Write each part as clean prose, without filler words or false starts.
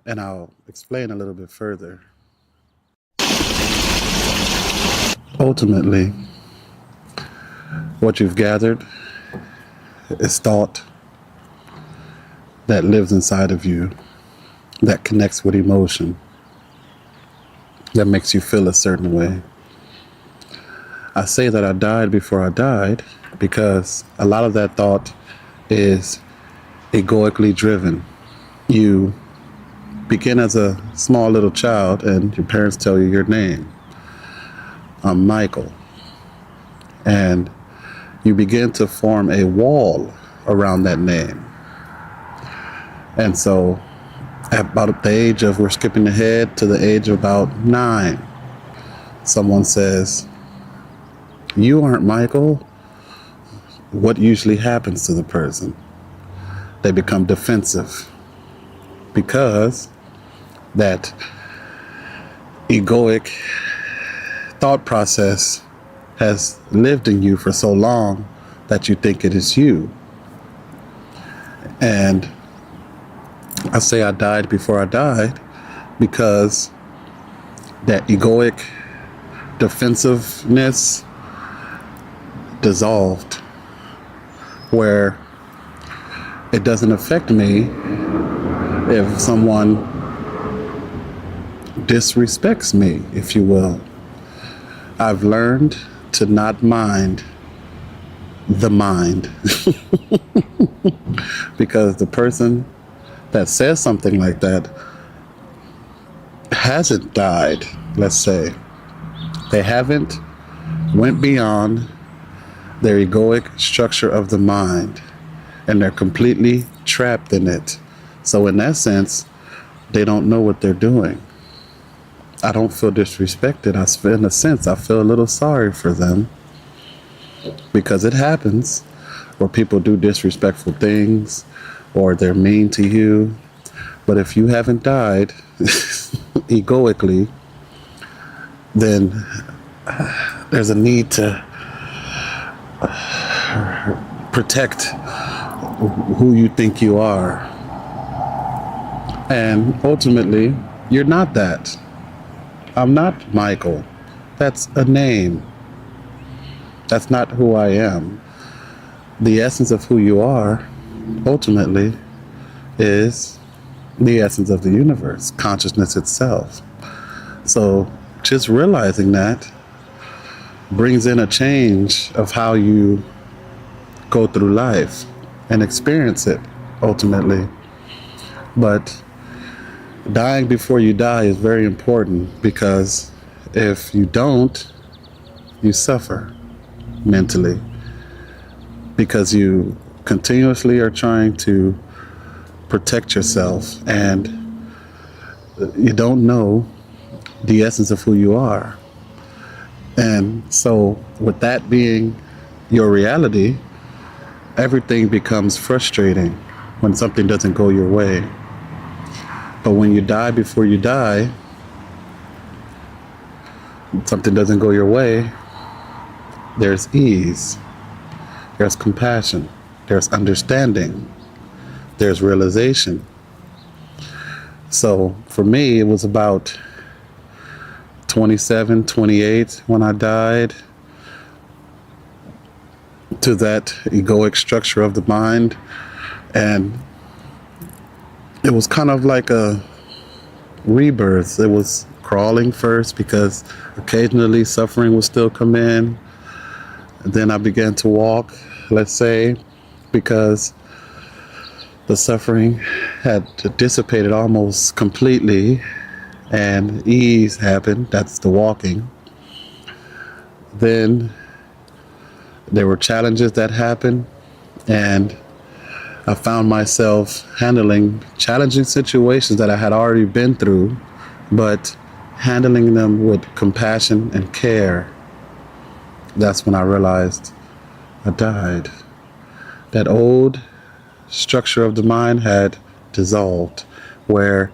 And I'll explain a little bit further. Ultimately, what you've gathered is thought that lives inside of you, that connects with emotion, that makes you feel a certain way. I say that I died before I died because a lot of that thought is egoically driven. You begin as a small little child and your parents tell you your name. I'm Michael. And you begin to form a wall around that name. And so at about the age of, we're skipping ahead to the age of about 9, someone says, "You aren't Michael." What usually happens to the person? They become defensive because that egoic thought process has lived in you for so long that you think it is you. And I say I died before I died because that egoic defensiveness dissolved, where it doesn't affect me if someone disrespects me, if you will. I've learned to not mind the mind because the person that says something like that hasn't died, let's say. They haven't went beyond their egoic structure of the mind, and they're completely trapped in it. So in that sense, they don't know what they're doing. I don't feel disrespected. In a sense, I feel a little sorry for them because it happens where people do disrespectful things or they're mean to you. But if you haven't died egoically, then there's a need to protect who you think you are. And ultimately, you're not that. I'm not Michael. That's a name. That's not who I am. The essence of who you are, ultimately, is the essence of the universe, consciousness itself. So just realizing that brings in a change of how you go through life and experience it, ultimately. But dying before you die is very important because if you don't, you suffer mentally because you continuously are trying to protect yourself and you don't know the essence of who you are. And so with that being your reality, everything becomes frustrating when something doesn't go your way. But when you die before you die, something doesn't go your way, there's ease, there's compassion, there's understanding, there's realization. So for me, it was about 27, 28 when I died, to that egoic structure of the mind. And it was kind of like a rebirth. It was crawling first because occasionally suffering would still come in. Then I began to walk, let's say, because the suffering had dissipated almost completely and ease happened. That's the walking. Then there were challenges that happened, and I found myself handling challenging situations that I had already been through, but handling them with compassion and care. That's when I realized I died. That old structure of the mind had dissolved, where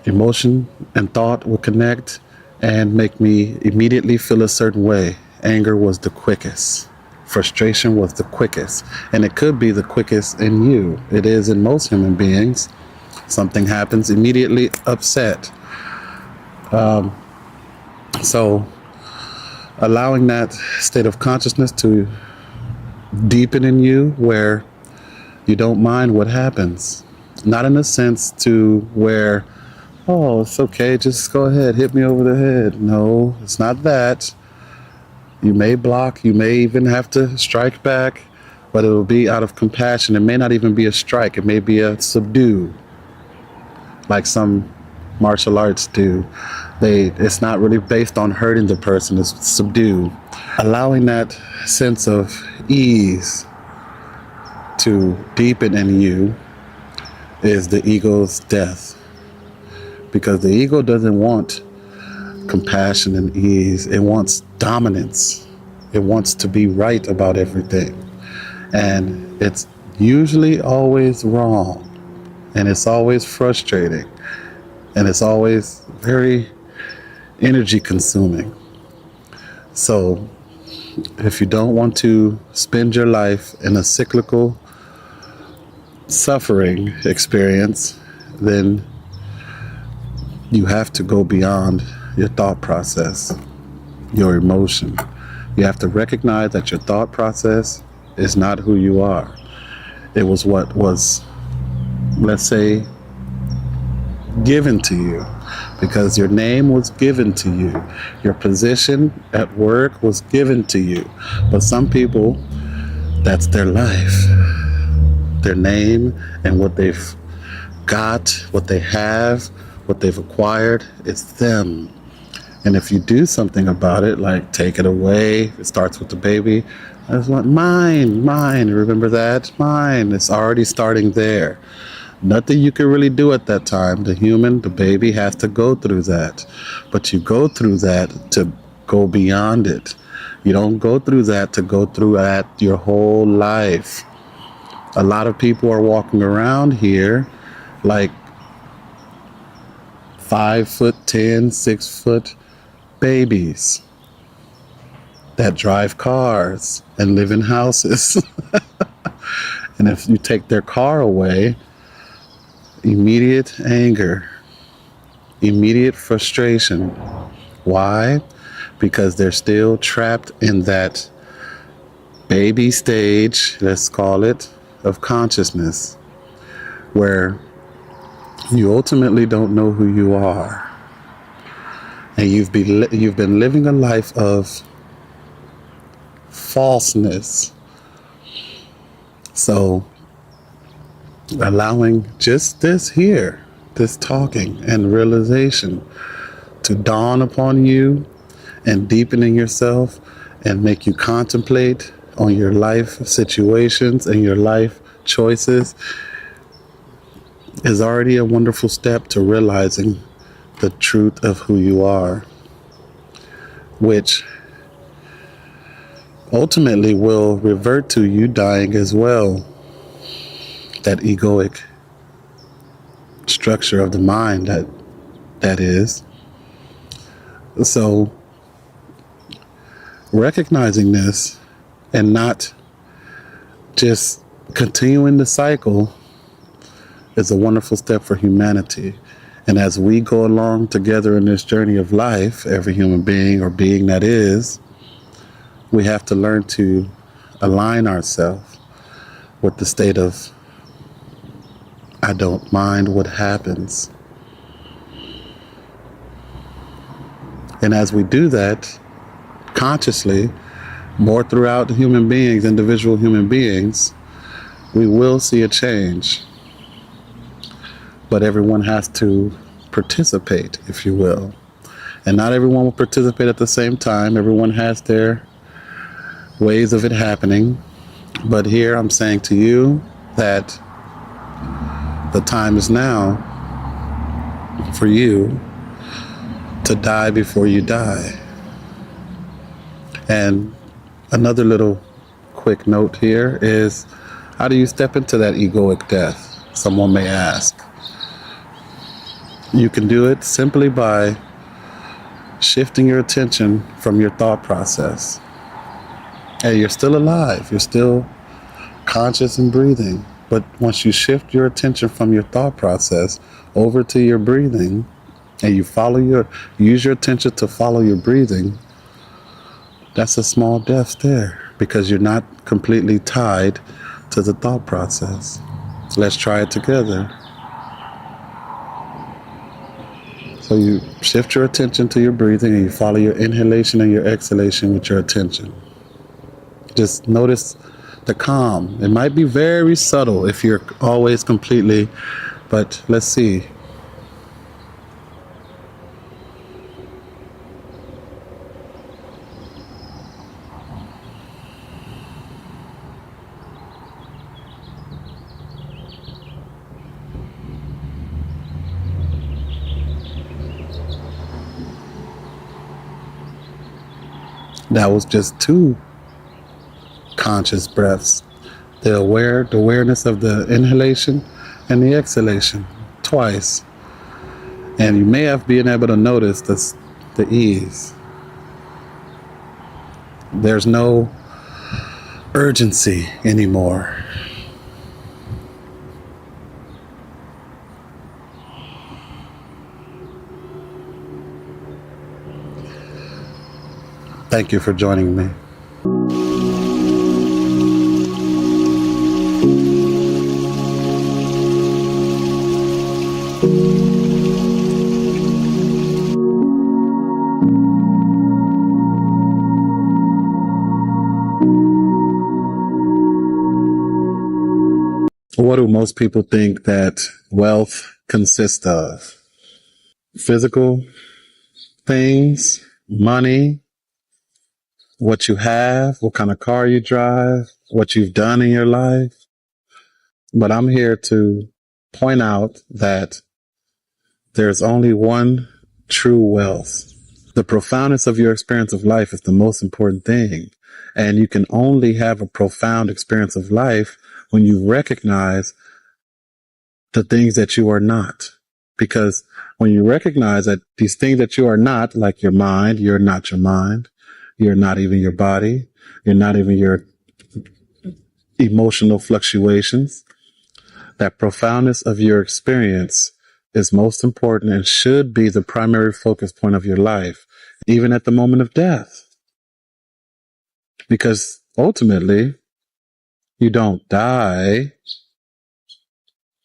emotion and thought would connect and make me immediately feel a certain way. Anger was the quickest. Frustration was the quickest. And it could be the quickest in you. It is in most human beings. Something happens, immediately upset. So allowing that state of consciousness to deepen in you where you don't mind what happens. Not in a sense to where, oh, it's okay, just go ahead, hit me over the head. No, it's not that. You may block, you may even have to strike back, but it will be out of compassion. It may not even be a strike, it may be a subdue, like some martial arts do. It's not really based on hurting the person, it's subdue. Allowing that sense of ease to deepen in you is the ego's death. Because the ego doesn't want compassion and ease. It wants dominance. It wants to be right about everything. And it's usually always wrong. And it's always frustrating. And it's always very energy consuming. So if you don't want to spend your life in a cyclical suffering experience, then you have to go beyond your thought process, your emotion. You have to recognize that your thought process is not who you are. It was what was, let's say, given to you, because your name was given to you. Your position at work was given to you. But some people, that's their life. Their name and what they've got, what they have, what they've acquired, it's them. And if you do something about it, like take it away, it starts with the baby. I just want mine. Remember that? Mine. It's already starting there. Nothing you can really do at that time. The human, the baby has to go through that. But you go through that to go beyond it. You don't go through that to go through that your whole life. A lot of people are walking around here like 5'10", 6 foot babies that drive cars and live in houses. And if you take their car away, immediate anger, immediate frustration. Why? Because they're still trapped in that baby stage, let's call it, of consciousness, where you ultimately don't know who you are. And you've been living a life of falseness. So allowing just this here, this talking and realization to dawn upon you and deepen in yourself and make you contemplate on your life situations and your life choices is already a wonderful step to realizing the truth of who you are, which ultimately will revert to you dying as well. That egoic structure of the mind that is. So recognizing this and not just continuing the cycle is a wonderful step for humanity. And as we go along together in this journey of life, every human being or being that is, we have to learn to align ourselves with the state of I don't mind what happens. And as we do that consciously, more throughout human beings, individual human beings, we will see a change. But everyone has to participate, if you will. And not everyone will participate at the same time. Everyone has their ways of it happening. But here I'm saying to you that the time is now for you to die before you die. And another little quick note here is, how do you step into that egoic death? Someone may ask. You can do it simply by shifting your attention from your thought process. Hey, you're still alive. You're still conscious and breathing. But once you shift your attention from your thought process over to your breathing, and use your attention to follow your breathing, that's a small death there because you're not completely tied to the thought process. So let's try it together. So you shift your attention to your breathing and you follow your inhalation and your exhalation with your attention. Just notice the calm. It might be very subtle if you're always completely, but let's see. That was just 2 conscious breaths. The awareness of the inhalation and the exhalation twice. And you may have been able to notice the ease. There's no urgency anymore. Thank you for joining me. What do most people think that wealth consists of? Physical things, money, what you have, what kind of car you drive, what you've done in your life. But I'm here to point out that there's only one true wealth. The profoundness of your experience of life is the most important thing. And you can only have a profound experience of life when you recognize the things that you are not. Because when you recognize that these things that you are not, like your mind, you're not your mind. You're not even your body. You're not even your emotional fluctuations. That profoundness of your experience is most important and should be the primary focus point of your life, even at the moment of death. Because ultimately, you don't die.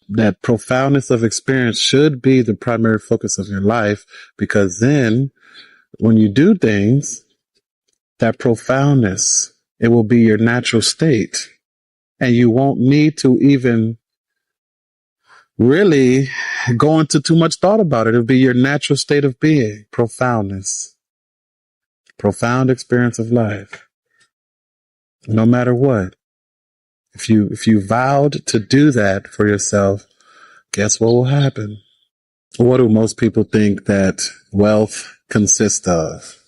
That profoundness of experience should be the primary focus of your life, because then when you do things, that profoundness, it will be your natural state. And you won't need to even really go into too much thought about it. It'll be your natural state of being, profoundness, profound experience of life. No matter what. If you vowed to do that for yourself, guess what will happen? What do most people think that wealth consists of?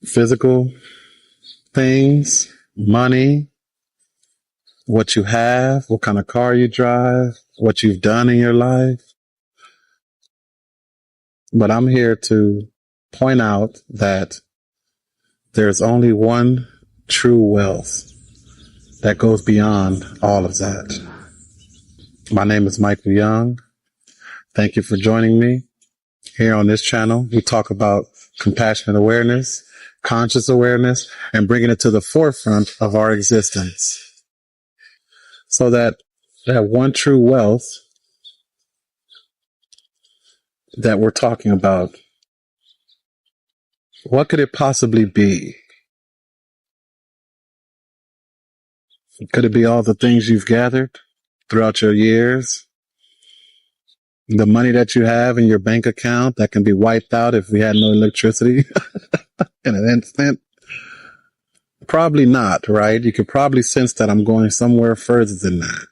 Physical things, money, what you have, what kind of car you drive, what you've done in your life. But I'm here to point out that there's only one true wealth that goes beyond all of that. My name is Michael Young. Thank you for joining me here on this channel. We talk about compassionate awareness, conscious awareness, and bringing it to the forefront of our existence. So that one true wealth that we're talking about, what could it possibly be? Could it be all the things you've gathered throughout your years? The money that you have in your bank account that can be wiped out if we had no electricity in an instant? Probably not, right? You could probably sense that I'm going somewhere further than that.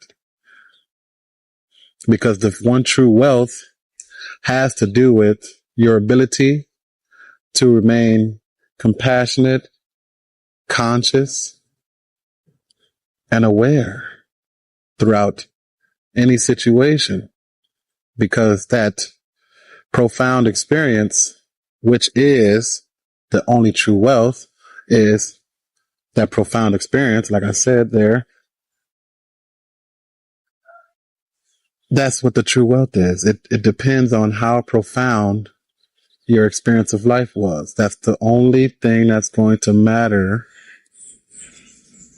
Because the one true wealth has to do with your ability to remain compassionate, conscious, and aware throughout any situation. Because that profound experience, which is the only true wealth, is That profound experience, like I said there, that's what the true wealth is. It depends on how profound your experience of life was. That's the only thing that's going to matter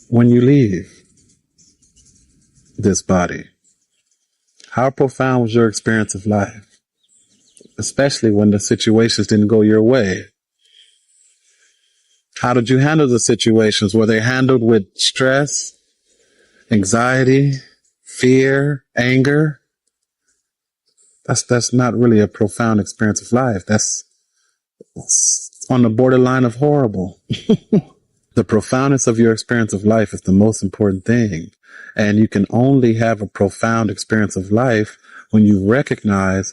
when you leave this body. How profound was your experience of life? Especially when the situations didn't go your way. How did you handle the situations? Were they handled with stress, anxiety, fear, anger? That's not really a profound experience of life. That's on the borderline of horrible. The profoundness of your experience of life is the most important thing. And you can only have a profound experience of life when you recognize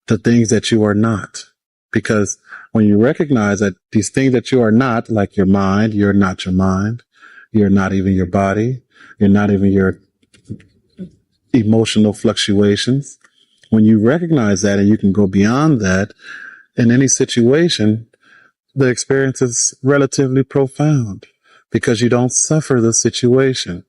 the things that you are not. Because when you recognize that these things that you are not, like your mind, you're not your mind. You're not even your body. You're not even your emotional fluctuations. When you recognize that and you can go beyond that in any situation, the experience is relatively profound because you don't suffer the situation.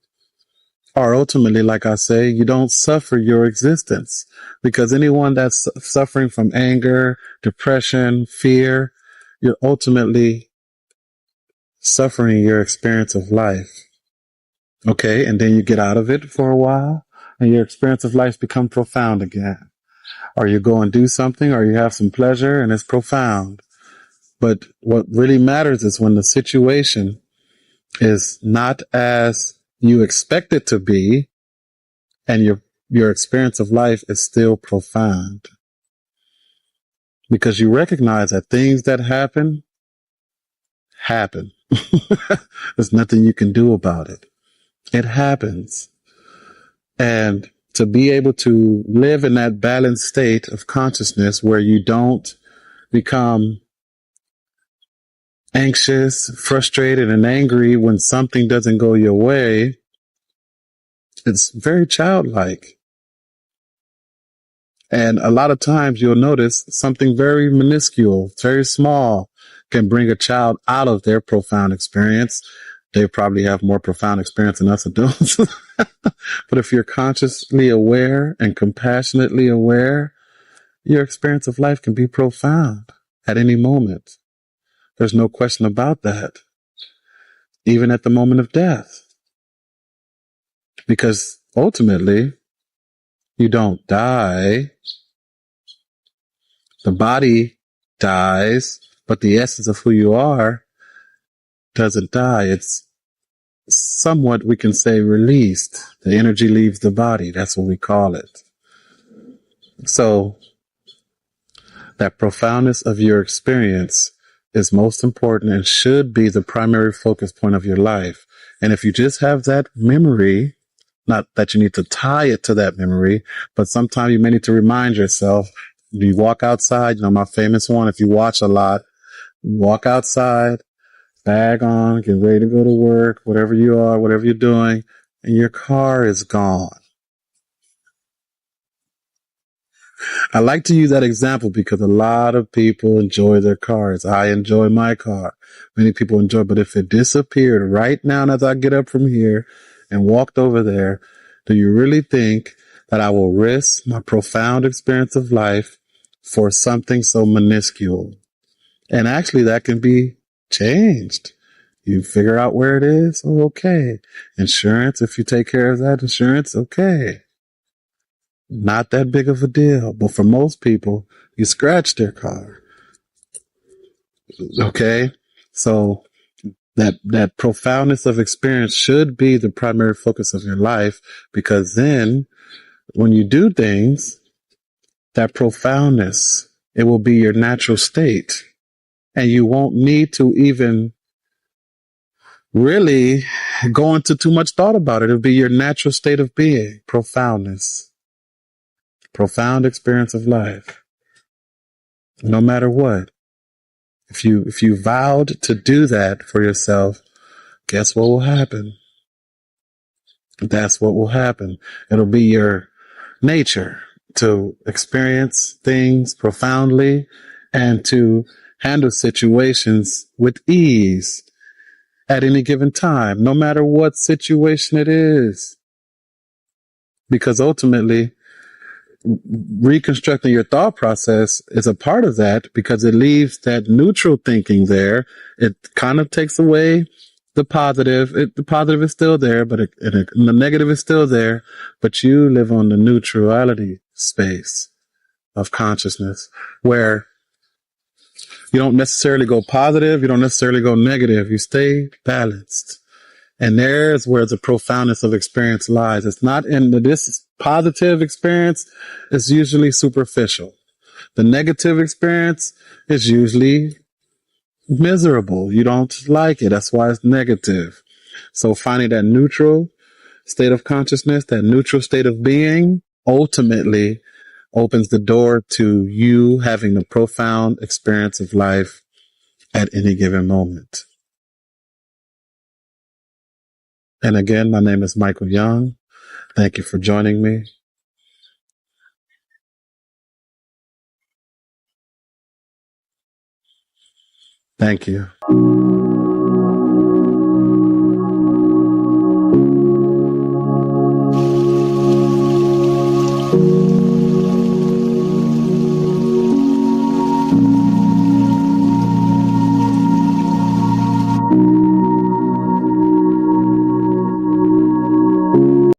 Or ultimately, like I say, you don't suffer your existence, because anyone that's suffering from anger, depression, fear, you're ultimately suffering your experience of life. Okay. And then you get out of it for a while and your experience of life becomes profound again. Or you go and do something or you have some pleasure and it's profound. But what really matters is when the situation is not as you expect it to be, and your experience of life is still profound. Because you recognize that things that happen. There's nothing you can do about it. It happens. And to be able to live in that balanced state of consciousness where you don't become anxious, frustrated, and angry when something doesn't go your way, it's very childlike. And a lot of times you'll notice something very minuscule, very small, can bring a child out of their profound experience. They probably have more profound experience than us adults. But if you're consciously aware and compassionately aware, your experience of life can be profound at any moment. There's no question about that. Even at the moment of death. Because ultimately, you don't die. The body dies, but the essence of who you are doesn't die. It's somewhat, we can say, released. The energy leaves the body. That's what we call it. So that profoundness of your experience is most important and should be the primary focus point of your life. And if you just have that memory, not that you need to tie it to that memory, but sometimes you may need to remind yourself. You walk outside, my famous one, if you watch a lot, walk outside, bag on, get ready to go to work, whatever you are, whatever you're doing, and your car is gone. I like to use that example because a lot of people enjoy their cars. I enjoy my car. Many people enjoy, but if it disappeared right now as I get up from here and walked over there, do you really think that I will risk my profound experience of life for something so minuscule? And actually that can be changed. You figure out where it is. Oh, okay. Insurance, if you take care of that insurance, okay. Not that big of a deal. But for most people, you scratch their car. Okay. So that profoundness of experience should be the primary focus of your life, because then when you do things, that profoundness, it will be your natural state. And you won't need to even really go into too much thought about it. It'll be your natural state of being, profoundness. Profound experience of life. No matter what. If you vowed to do that for yourself, guess what will happen? That's what will happen. It'll be your nature to experience things profoundly and to handle situations with ease at any given time, no matter what situation it is. Because ultimately, reconstructing your thought process is a part of that, because it leaves that neutral thinking there. It kind of takes away the positive. The positive is still there, but the negative is still there. But you live on the neutrality space of consciousness, where you don't necessarily go positive, you don't necessarily go negative. You stay balanced. And there's where the profoundness of experience lies. It's not in this positive experience is usually superficial. The negative experience is usually miserable. You don't like it. That's why it's negative. So finding that neutral state of consciousness, that neutral state of being, ultimately opens the door to you having the profound experience of life at any given moment. And again, my name is Michael Young. Thank you for joining me. Thank you.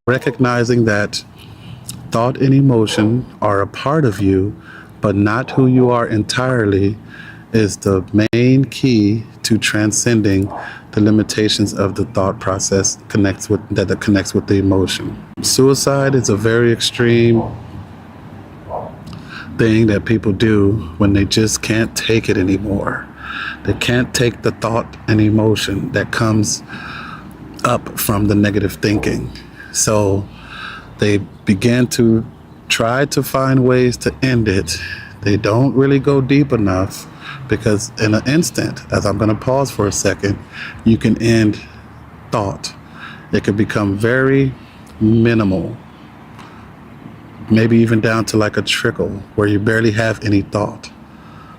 Recognizing that thought and emotion are a part of you, but not who you are entirely, is the main key to transcending the limitations of the thought process that connects with the emotion. Suicide is a very extreme thing that people do when they just can't take it anymore. They can't take the thought and emotion that comes up from the negative thinking. So they begin to try to find ways to end it. They don't really go deep enough, because in an instant, as I'm going to pause for a second, you can end thought. It could become very minimal, maybe even down to like a trickle where you barely have any thought.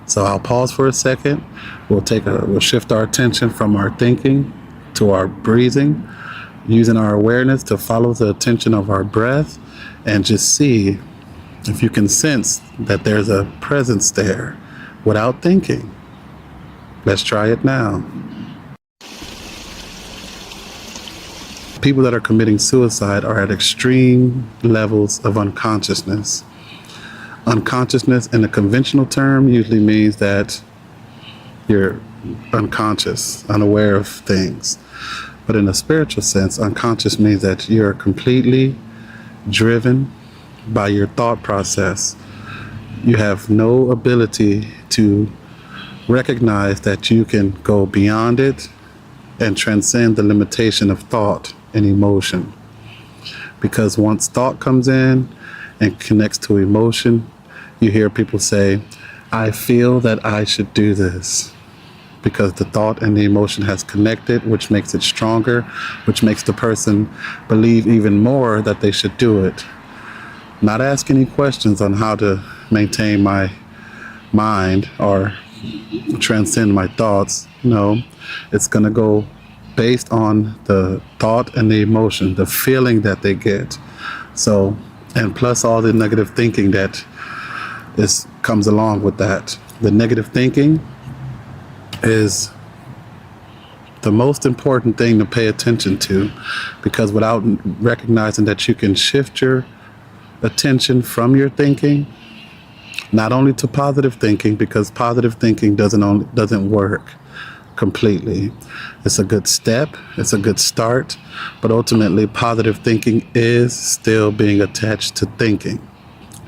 So I'll pause for a second. We'll shift our attention from our thinking to our breathing, using our awareness to follow the attention of our breath, and just see if you can sense that there's a presence there without thinking. Let's try it now. People that are committing suicide are at extreme levels of unconsciousness. Unconsciousness in a conventional term usually means that you're unconscious, unaware of things. But in a spiritual sense, unconscious means that you're completely driven by your thought process. You have no ability to recognize that you can go beyond it and transcend the limitation of thought and emotion. Because once thought comes in and connects to emotion, you hear people say, I feel that I should do this. Because the thought and the emotion has connected, which makes it stronger, which makes the person believe even more that they should do it. Not ask any questions on how to maintain my mind or transcend my thoughts. No, it's going to go based on the thought and the emotion, the feeling that they get. So, and plus all the negative thinking that comes along with that. The negative thinking is the most important thing to pay attention to, because without recognizing that you can shift your attention from your thinking, not only to positive thinking, because positive thinking doesn't work completely. It's a good step, it's a good start, but ultimately positive thinking is still being attached to thinking.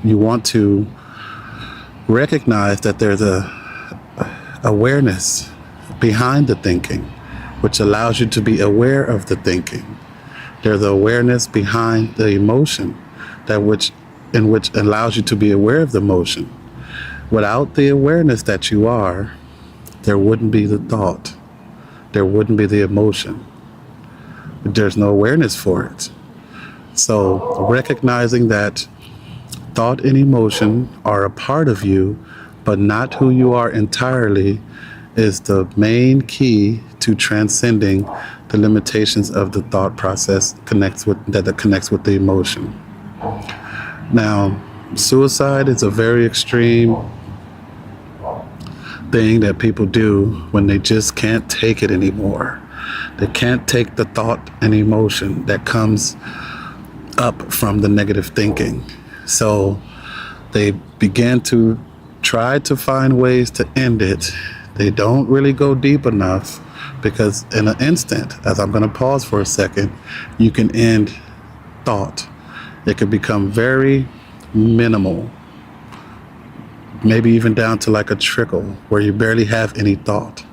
You want to recognize that there's a awareness behind the thinking, which allows you to be aware of the thinking. There's awareness behind the emotion, which allows you to be aware of the emotion. Without the awareness that you are, there wouldn't be the thought. There wouldn't be the emotion. There's no awareness for it. So recognizing that thought and emotion are a part of you, but not who you are entirely, is the main key to transcending the limitations of the thought process that connects with the emotion. Now, suicide is a very extreme thing that people do when they just can't take it anymore. They can't take the thought and emotion that comes up from the negative thinking. So they begin to try to find ways to end it. They don't really go deep enough, because in an instant, as I'm going to pause for a second, you can end thought. It could become very minimal, maybe even down to like a trickle where you barely have any thought.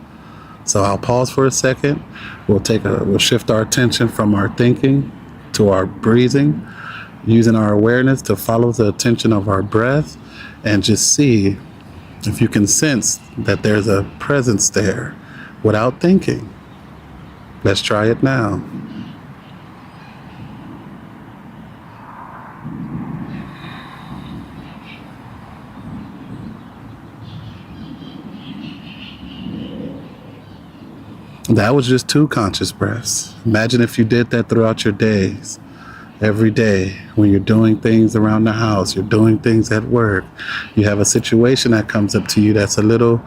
So I'll pause for a second. We'll shift our attention from our thinking to our breathing, using our awareness to follow the attention of our breath, and just see if you can sense that there's a presence there without thinking. Let's try it now. That was just 2 conscious breaths. Imagine if you did that throughout your days. Every day, when you're doing things around the house, you're doing things at work, you have a situation that comes up to you that's a little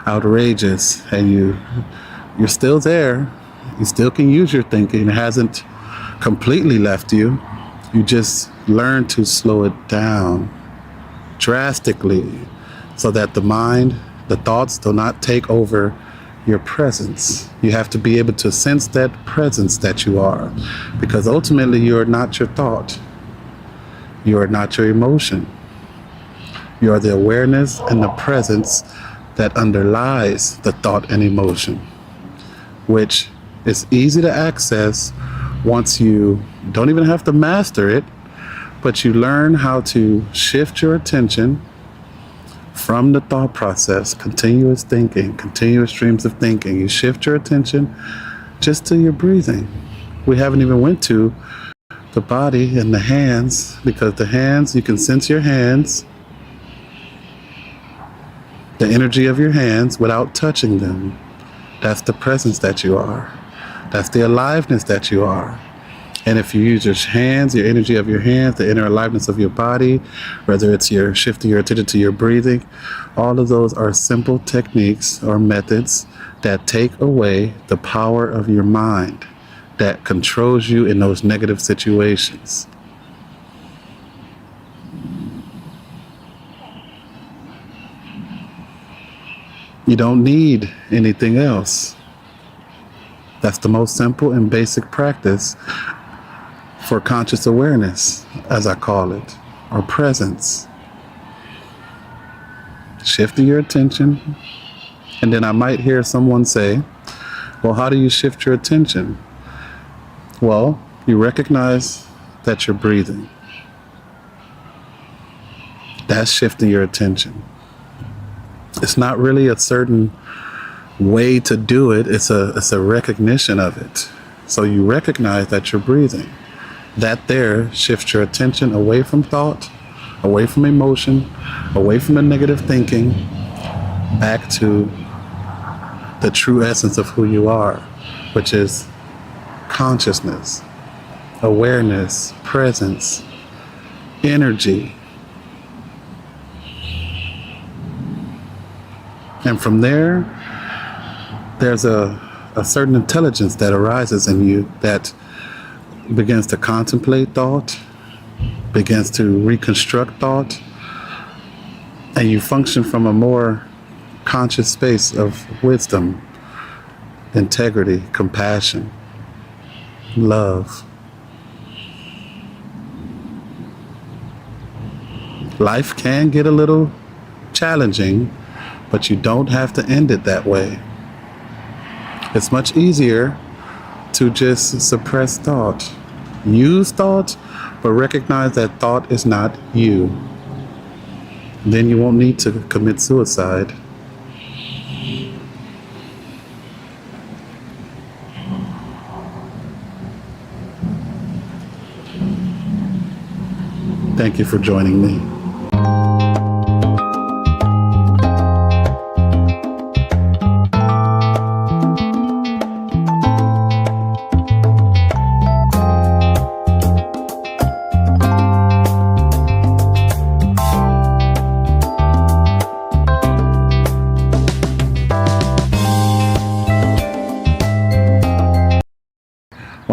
outrageous, and you're still there. You still can use your thinking. It hasn't completely left you. You just learn to slow it down drastically so that the mind, the thoughts do not take over your presence. You have to be able to sense that presence that you are, because ultimately you are not your thought. You are not your emotion. You are the awareness and the presence that underlies the thought and emotion, which is easy to access once you don't even have to master it, but you learn how to shift your attention from the thought process, continuous thinking, continuous streams of thinking. You shift your attention just to your breathing. We haven't even went to the body and the hands, because the hands, you can sense your hands, the energy of your hands without touching them. That's the presence that you are. That's the aliveness that you are. And if you use your hands, your energy of your hands, the inner aliveness of your body, whether it's your shifting your attention to your breathing, all of those are simple techniques or methods that take away the power of your mind that controls you in those negative situations. You don't need anything else. That's the most simple and basic practice for conscious awareness, as I call it, or presence. Shifting your attention. And then I might hear someone say, well, how do you shift your attention? Well, you recognize that you're breathing. That's shifting your attention. It's not really a certain way to do it. It's a recognition of it. So you recognize that you're breathing. That there shifts your attention away from thought, away from emotion, away from the negative thinking, back to the true essence of who you are, which is consciousness, awareness, presence, energy. And from there, there's a certain intelligence that arises in you that begins to contemplate thought, begins to reconstruct thought, and you function from a more conscious space of wisdom, integrity, compassion, love. Life can get a little challenging, but you don't have to end it that way. It's much easier to just suppress thought. Use thought, but recognize that thought is not you. Then you won't need to commit suicide. Thank you for joining me.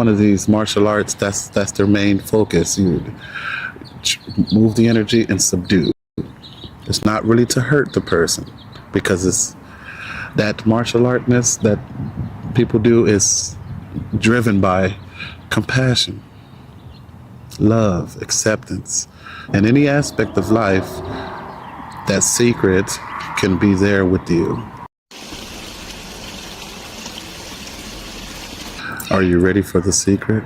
one of these martial arts, that's their main focus. You move the energy and subdue. It's not really to hurt the person, because it's that martial artness that people do is driven by compassion, love, acceptance. In any aspect of life, that secret can be there with you. Are you ready for the secret?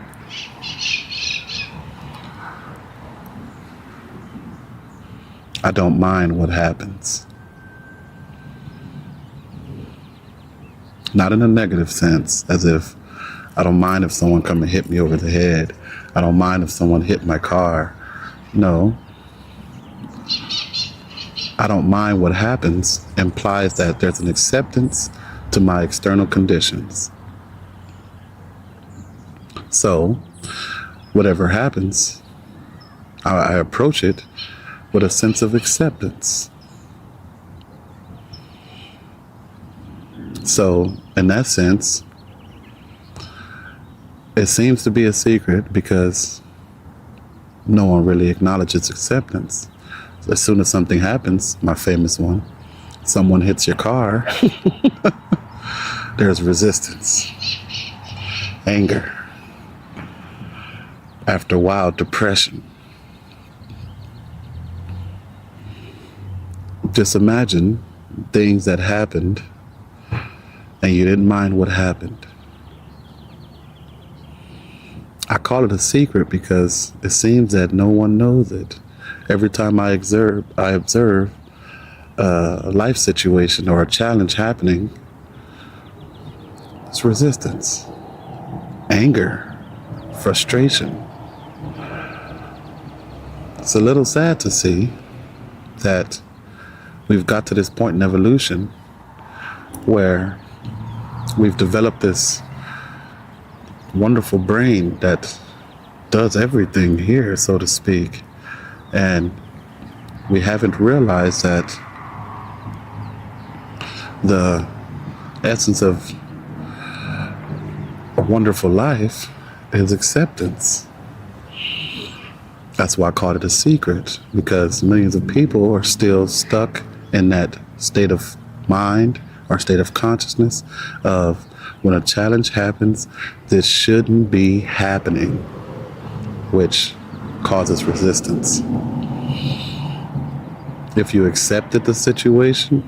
I don't mind what happens. Not in a negative sense, as if I don't mind if someone come and hit me over the head. I don't mind if someone hit my car. No. I don't mind what happens implies that there's an acceptance to my external conditions. So, whatever happens, I approach it with a sense of acceptance. So, in that sense, it seems to be a secret because no one really acknowledges acceptance. As soon as something happens, my famous one, someone hits your car, there's resistance, anger, after a while, depression. Just imagine things that happened and you didn't mind what happened. I call it a secret because it seems that no one knows it. Every time I observe a life situation or a challenge happening, it's resistance, anger, frustration. It's a little sad to see that we've got to this point in evolution where we've developed this wonderful brain that does everything here, so to speak. And we haven't realized that the essence of a wonderful life is acceptance. That's why I call it a secret, because millions of people are still stuck in that state of mind or state of consciousness of when a challenge happens, this shouldn't be happening, which causes resistance. If you accepted the situation,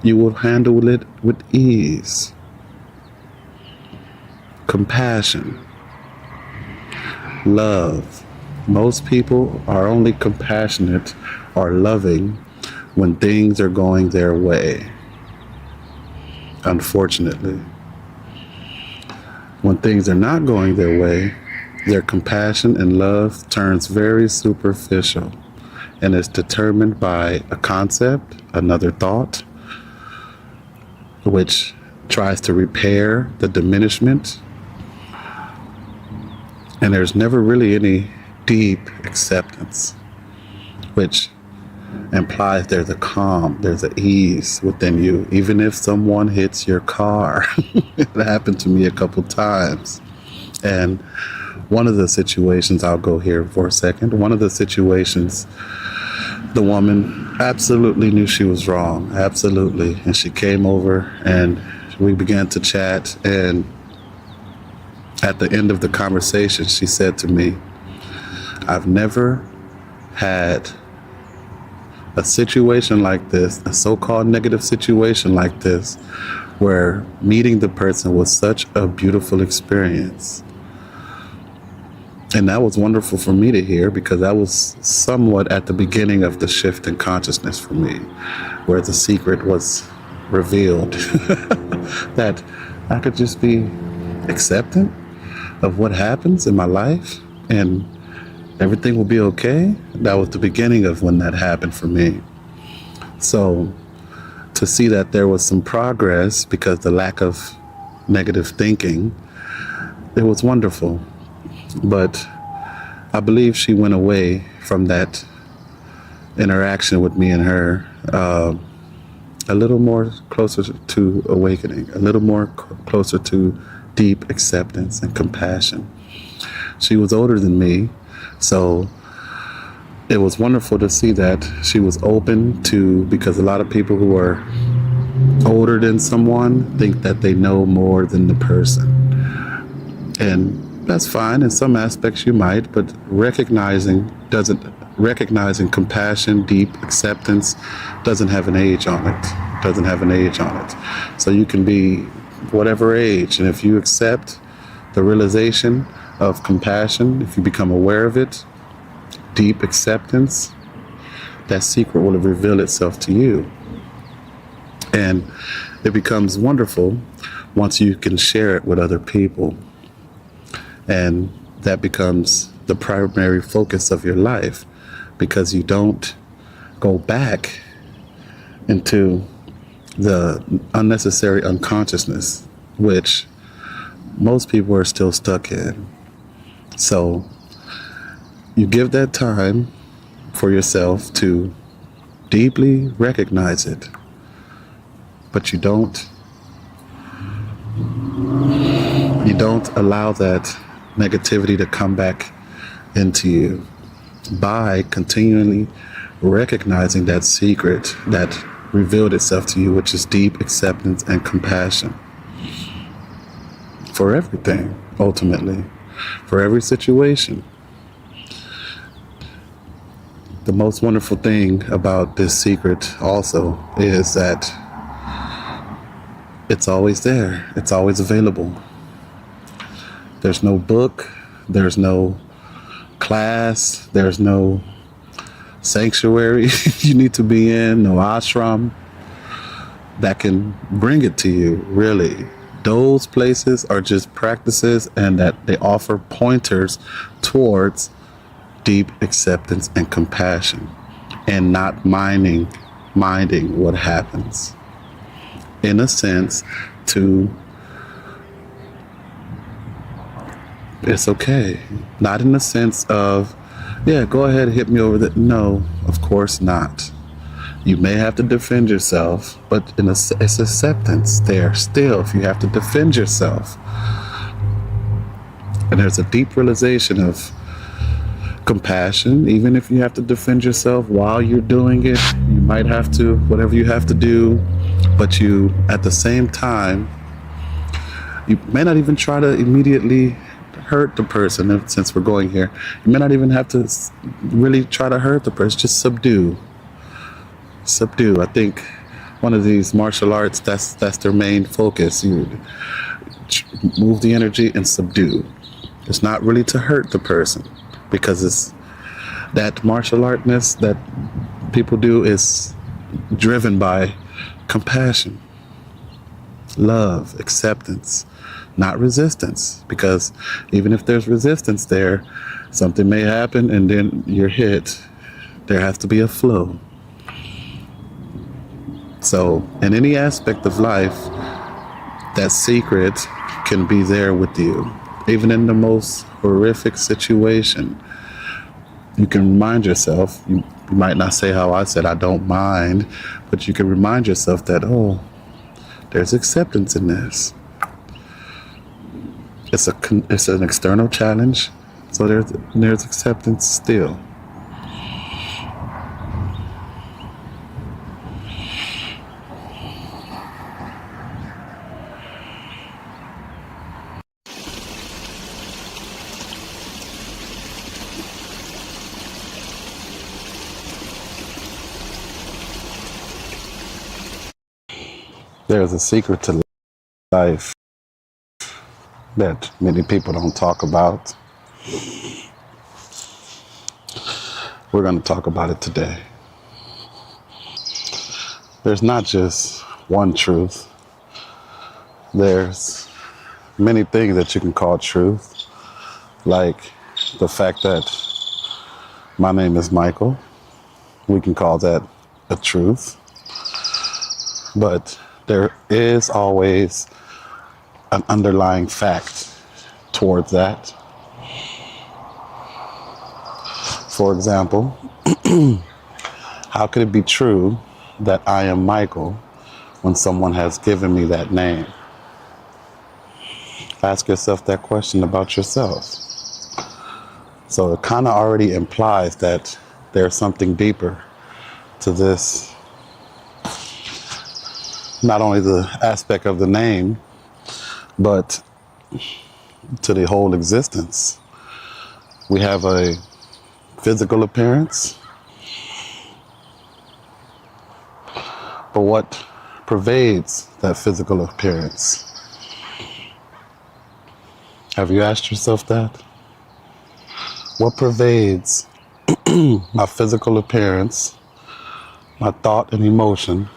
you will handle it with ease, compassion, love. Most people are only compassionate or loving when things are going their way. Unfortunately, when things are not going their way, their compassion and love turns very superficial and is determined by a concept, another thought, which tries to repair the diminishment. And there's never really any deep acceptance, which implies there's a calm, there's an ease within you, even if someone hits your car. It happened to me a couple times. And one of the situations, I'll go here for a second, one of the situations, the woman absolutely knew she was wrong, absolutely. And she came over and we began to chat, and at the end of the conversation, she said to me, I've never had a situation like this, a so-called negative situation like this, where meeting the person was such a beautiful experience. And that was wonderful for me to hear, because that was somewhat at the beginning of the shift in consciousness for me, where the secret was revealed, that I could just be acceptant of what happens in my life and everything will be okay. That was the beginning of when that happened for me. So to see that there was some progress because the lack of negative thinking, it was wonderful. But I believe she went away from that interaction with me and her a little more closer to awakening, a little more closer to deep acceptance and compassion. She was older than me, so it was wonderful to see that she was open to, because a lot of people who are older than someone think that they know more than the person. And that's fine. In some aspects you might, but recognizing compassion, deep acceptance doesn't have an age on it. Doesn't have an age on it. So you can be whatever age, and if you accept the realization of compassion, if you become aware of it, deep acceptance, that secret will reveal itself to you. And it becomes wonderful once you can share it with other people. And that becomes the primary focus of your life, because you don't go back into the unnecessary unconsciousness, which most people are still stuck in. So you give that time for yourself to deeply recognize it, but you don't allow that negativity to come back into you by continually recognizing that secret that revealed itself to you, which is deep acceptance and compassion for everything, ultimately, for every situation. The most wonderful thing about this secret also is that it's always there. It's always available. There's no book, there's no class, there's no sanctuary you need to be in, no ashram that can bring it to you, really. Those places are just practices, and that they offer pointers towards deep acceptance and compassion, and not minding what happens. In a sense, it's okay. Not in the sense of, yeah, go ahead and hit me over the. No, of course not. You may have to defend yourself, but it's acceptance there still if you have to defend yourself. And there's a deep realization of compassion, even if you have to defend yourself while you're doing it. You might have to, whatever you have to do, but you, at the same time, you may not even try to immediately hurt the person. Since we're going here, you may not even have to really try to hurt the person. Just subdue. I think one of these martial arts, that's their main focus. You move the energy and subdue. It's not really to hurt the person, because it's that martial artness that people do is driven by compassion, love, acceptance, not resistance. Because even if there's resistance there, something may happen and then you're hit. There has to be a flow. So in any aspect of life, that secret can be there with you. Even in the most horrific situation, you can remind yourself, you might not say how I said, I don't mind, but you can remind yourself that, oh, there's acceptance in this. It's an external challenge, so there's acceptance still. There's a secret to life that many people don't talk about. We're going to talk about it today. There's not just one truth. There's many things that you can call truth, like the fact that my name is Michael. We can call that a truth. But there is always an underlying fact towards that. For example, how could it be true that I am Michael when someone has given me that name? Ask yourself that question about yourself. So it kind of already implies that there's something deeper to this, not only the aspect of the name, but to the whole existence. We have a physical appearance, but what pervades that physical appearance? Have you asked yourself that? What pervades my physical appearance, my thought and emotion,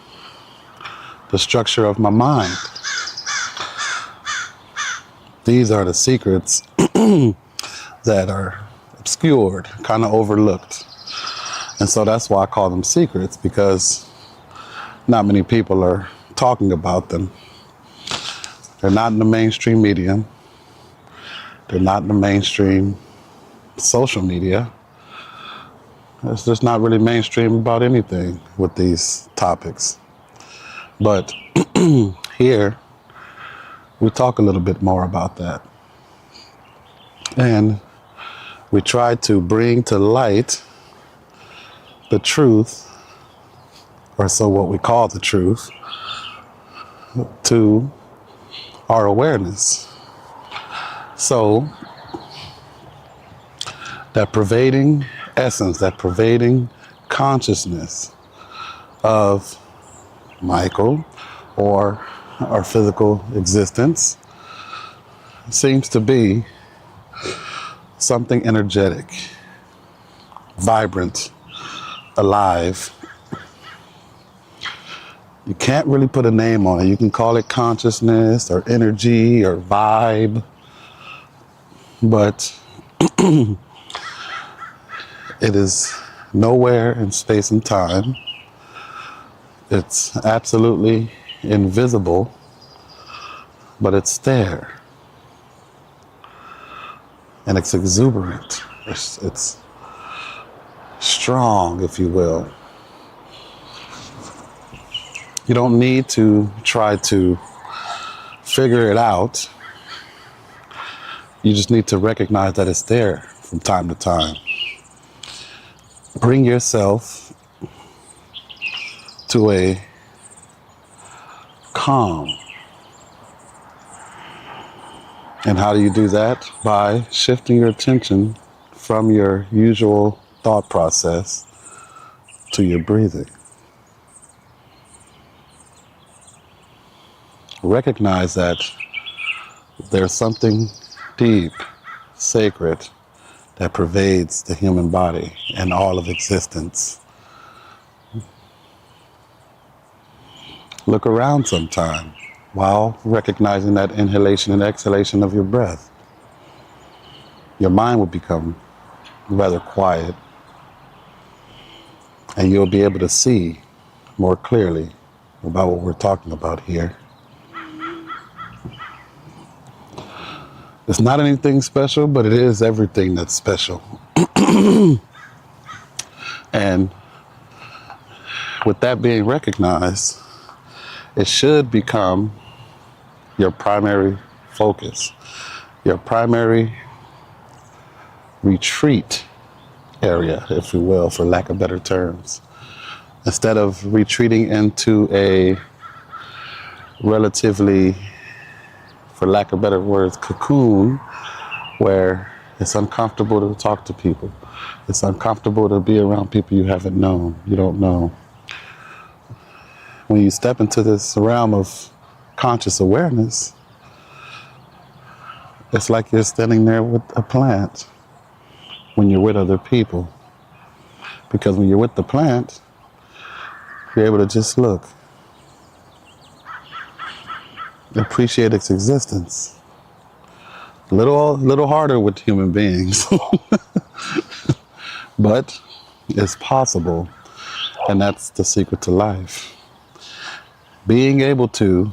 the structure of my mind? These are the secrets that are obscured, kind of overlooked. And so that's why I call them secrets, because not many people are talking about them. They're not in the mainstream media. They're not in the mainstream social media. It's just not really mainstream about anything with these topics. But here, we talk a little bit more about that. And we try to bring to light the truth, or so what we call the truth, to our awareness. So that pervading essence, that pervading consciousness of Michael, or our physical existence, seems to be something energetic, vibrant, alive. You can't really put a name on it. You can call it consciousness or energy or vibe, but it is nowhere in space and time. It's absolutely invisible, but it's there. And it's exuberant. It's strong, if you will. You don't need to try to figure it out. You just need to recognize that it's there from time to time. Bring yourself to a calm. And how do you do that? By shifting your attention from your usual thought process to your breathing. Recognize that there's something deep, sacred, that pervades the human body and all of existence. Look around sometime while recognizing that inhalation and exhalation of your breath. Your mind will become rather quiet, and you'll be able to see more clearly about what we're talking about here. It's not anything special, but it is everything that's special. And with that being recognized, it should become your primary focus, your primary retreat area, if you will, for lack of better terms. Instead of retreating into a relatively, for lack of better words, cocoon, where it's uncomfortable to talk to people. It's uncomfortable to be around people you haven't known, you don't know. When you step into this realm of conscious awareness, it's like you're standing there with a plant when you're with other people. Because when you're with the plant, you're able to just look, appreciate its existence. A little harder with human beings, but it's possible, and that's the secret to life. Being able to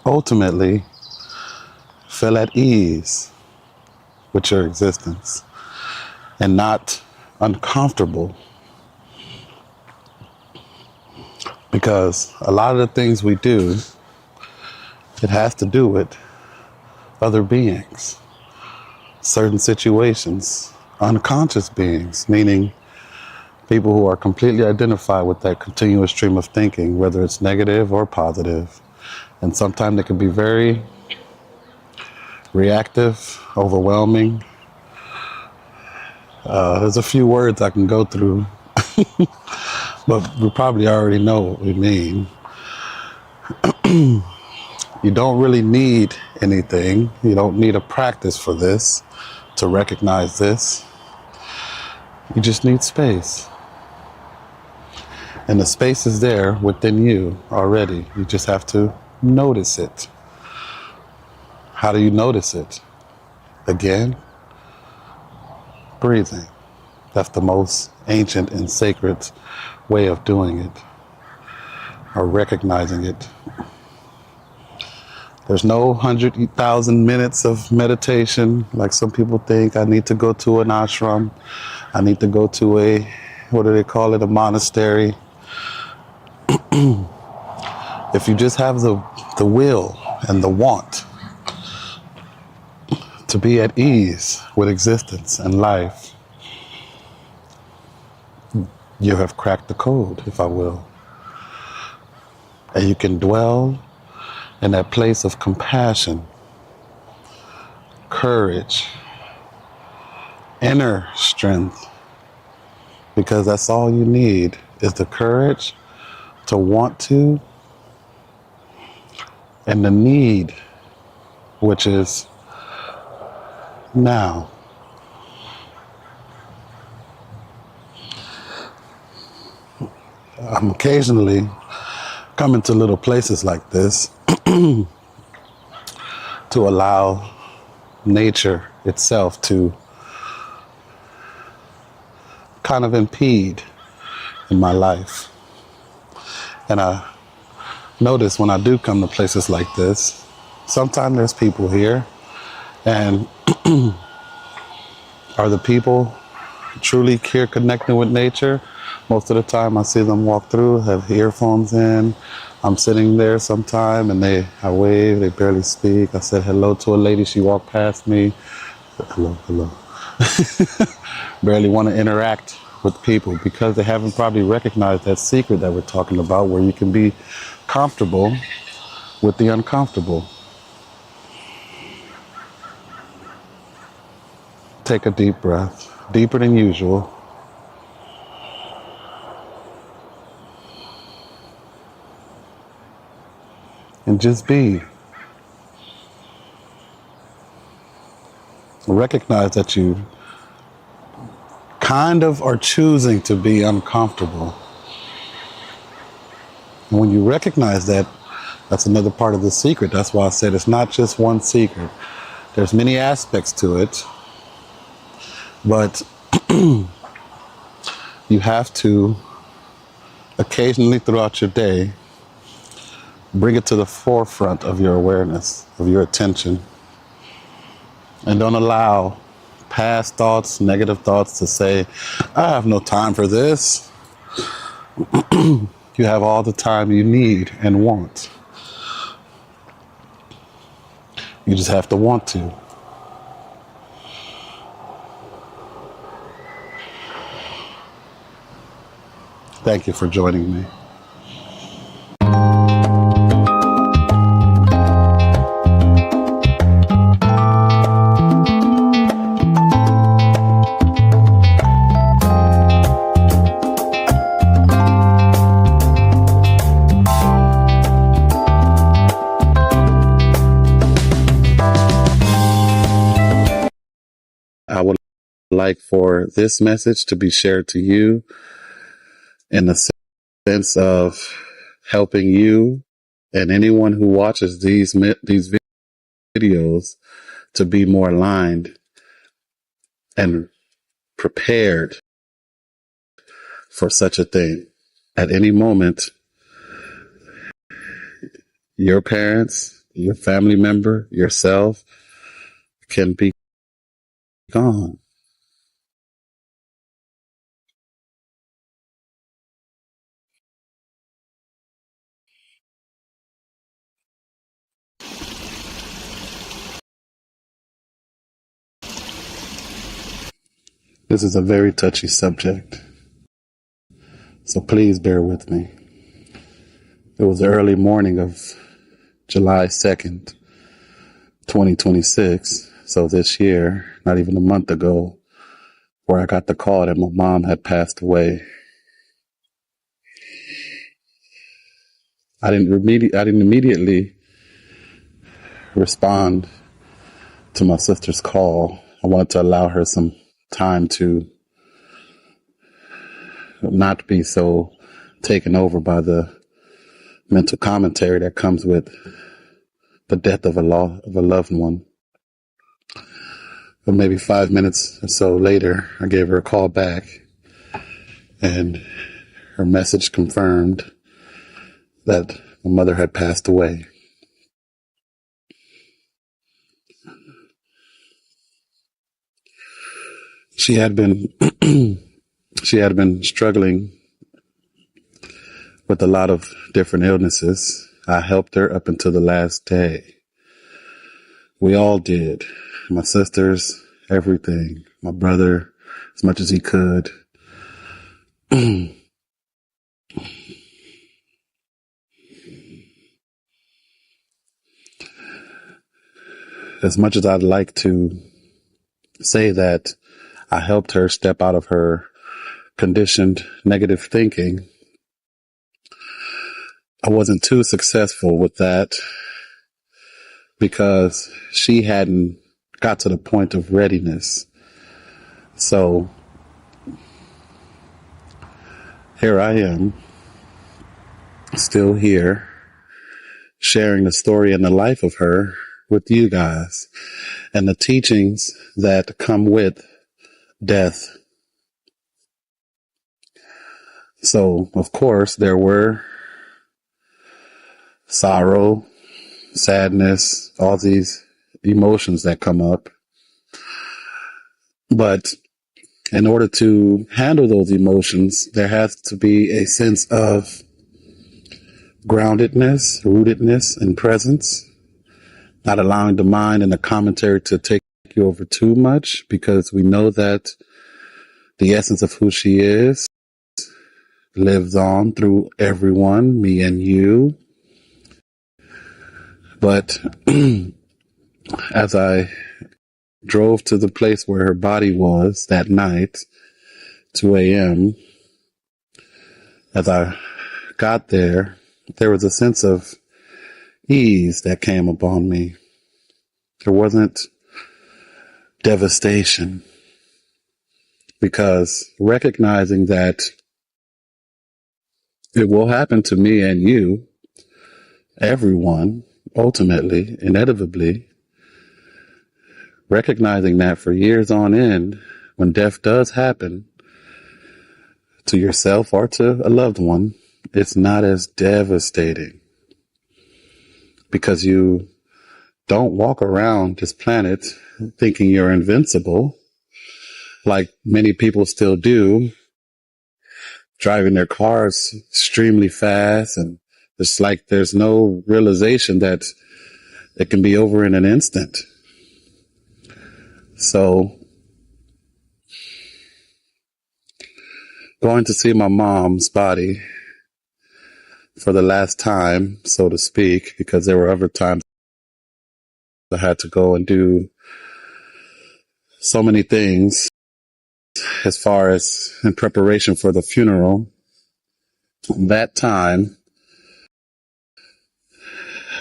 ultimately feel at ease with your existence and not uncomfortable, because a lot of the things we do, it has to do with other beings, certain situations, unconscious beings, meaning people who are completely identified with that continuous stream of thinking, whether it's negative or positive. And sometimes it can be very reactive, overwhelming. There's a few words I can go through, but we probably already know what we mean. You don't really need anything. You don't need a practice for this to recognize this. You just need space. And the space is there within you already. You just have to notice it. How do you notice it? Again, breathing. That's the most ancient and sacred way of doing it, or recognizing it. There's no 100,000 minutes of meditation like some people think. I need to go to an ashram. I need to go to a, what do they call it, a monastery. If you just have the will and the want to be at ease with existence and life, you have cracked the code, if I will. And you can dwell in that place of compassion, courage, inner strength, because that's all you need is the courage to want to, and the need, which is now. I'm occasionally coming to little places like this to allow nature itself to kind of impede in my life. And I notice when I do come to places like this, sometimes there's people here, and are the people truly here connecting with nature? Most of the time I see them walk through, have earphones in. I'm sitting there sometime and I wave, they barely speak. I said hello to a lady, she walked past me. Hello. Barely want to interact with people because they haven't probably recognized that secret that we're talking about, where you can be comfortable with the uncomfortable. Take a deep breath, deeper than usual. And just be. Recognize that you kind of are choosing to be uncomfortable. And when you recognize that, that's another part of the secret. That's why I said it's not just one secret. There's many aspects to it, but you have to occasionally throughout your day bring it to the forefront of your awareness, of your attention. And don't allow past thoughts, negative thoughts to say, I have no time for this. You have all the time you need and want. You just have to want to. Thank you for joining me. I would like for this message to be shared to you in the sense of helping you and anyone who watches these videos to be more aligned and prepared for such a thing. At any moment, your parents, your family member, yourself can be gone. This is a very touchy subject, so please bear with me. It was the early morning of July 2nd, 2026, so this year, not even a month ago, where I got the call that my mom had passed away. I didn't immediately respond to my sister's call. I wanted to allow her some time to not be so taken over by the mental commentary that comes with the death of a loved one. But maybe 5 minutes or so later, I gave her a call back, and her message confirmed that my mother had passed away. She had been struggling with a lot of different illnesses. I helped her up until the last day. We all did. My sisters, everything. My brother, as much as he could. As much as I'd like to say that I helped her step out of her conditioned negative thinking, I wasn't too successful with that because she hadn't got to the point of readiness. So here I am, still here, sharing the story and the life of her with you guys and the teachings that come with death. So, of course, there were sorrow, sadness, all these emotions that come up. But in order to handle those emotions, there has to be a sense of groundedness, rootedness, and presence, not allowing the mind and the commentary to take you over too much, because we know that the essence of who she is lives on through everyone, me and you. But as I drove to the place where her body was that night, 2 a.m., as I got there, there was a sense of ease that came upon me. There wasn't devastation, because recognizing that it will happen to me and you, everyone, ultimately, inevitably, recognizing that for years on end, when death does happen to yourself or to a loved one, it's not as devastating, because you don't walk around this planet thinking you're invincible, like many people still do, driving their cars extremely fast, and it's like there's no realization that it can be over in an instant. So, going to see my mom's body for the last time, so to speak, because there were other times I had to go and do so many things as far as in preparation for the funeral. That time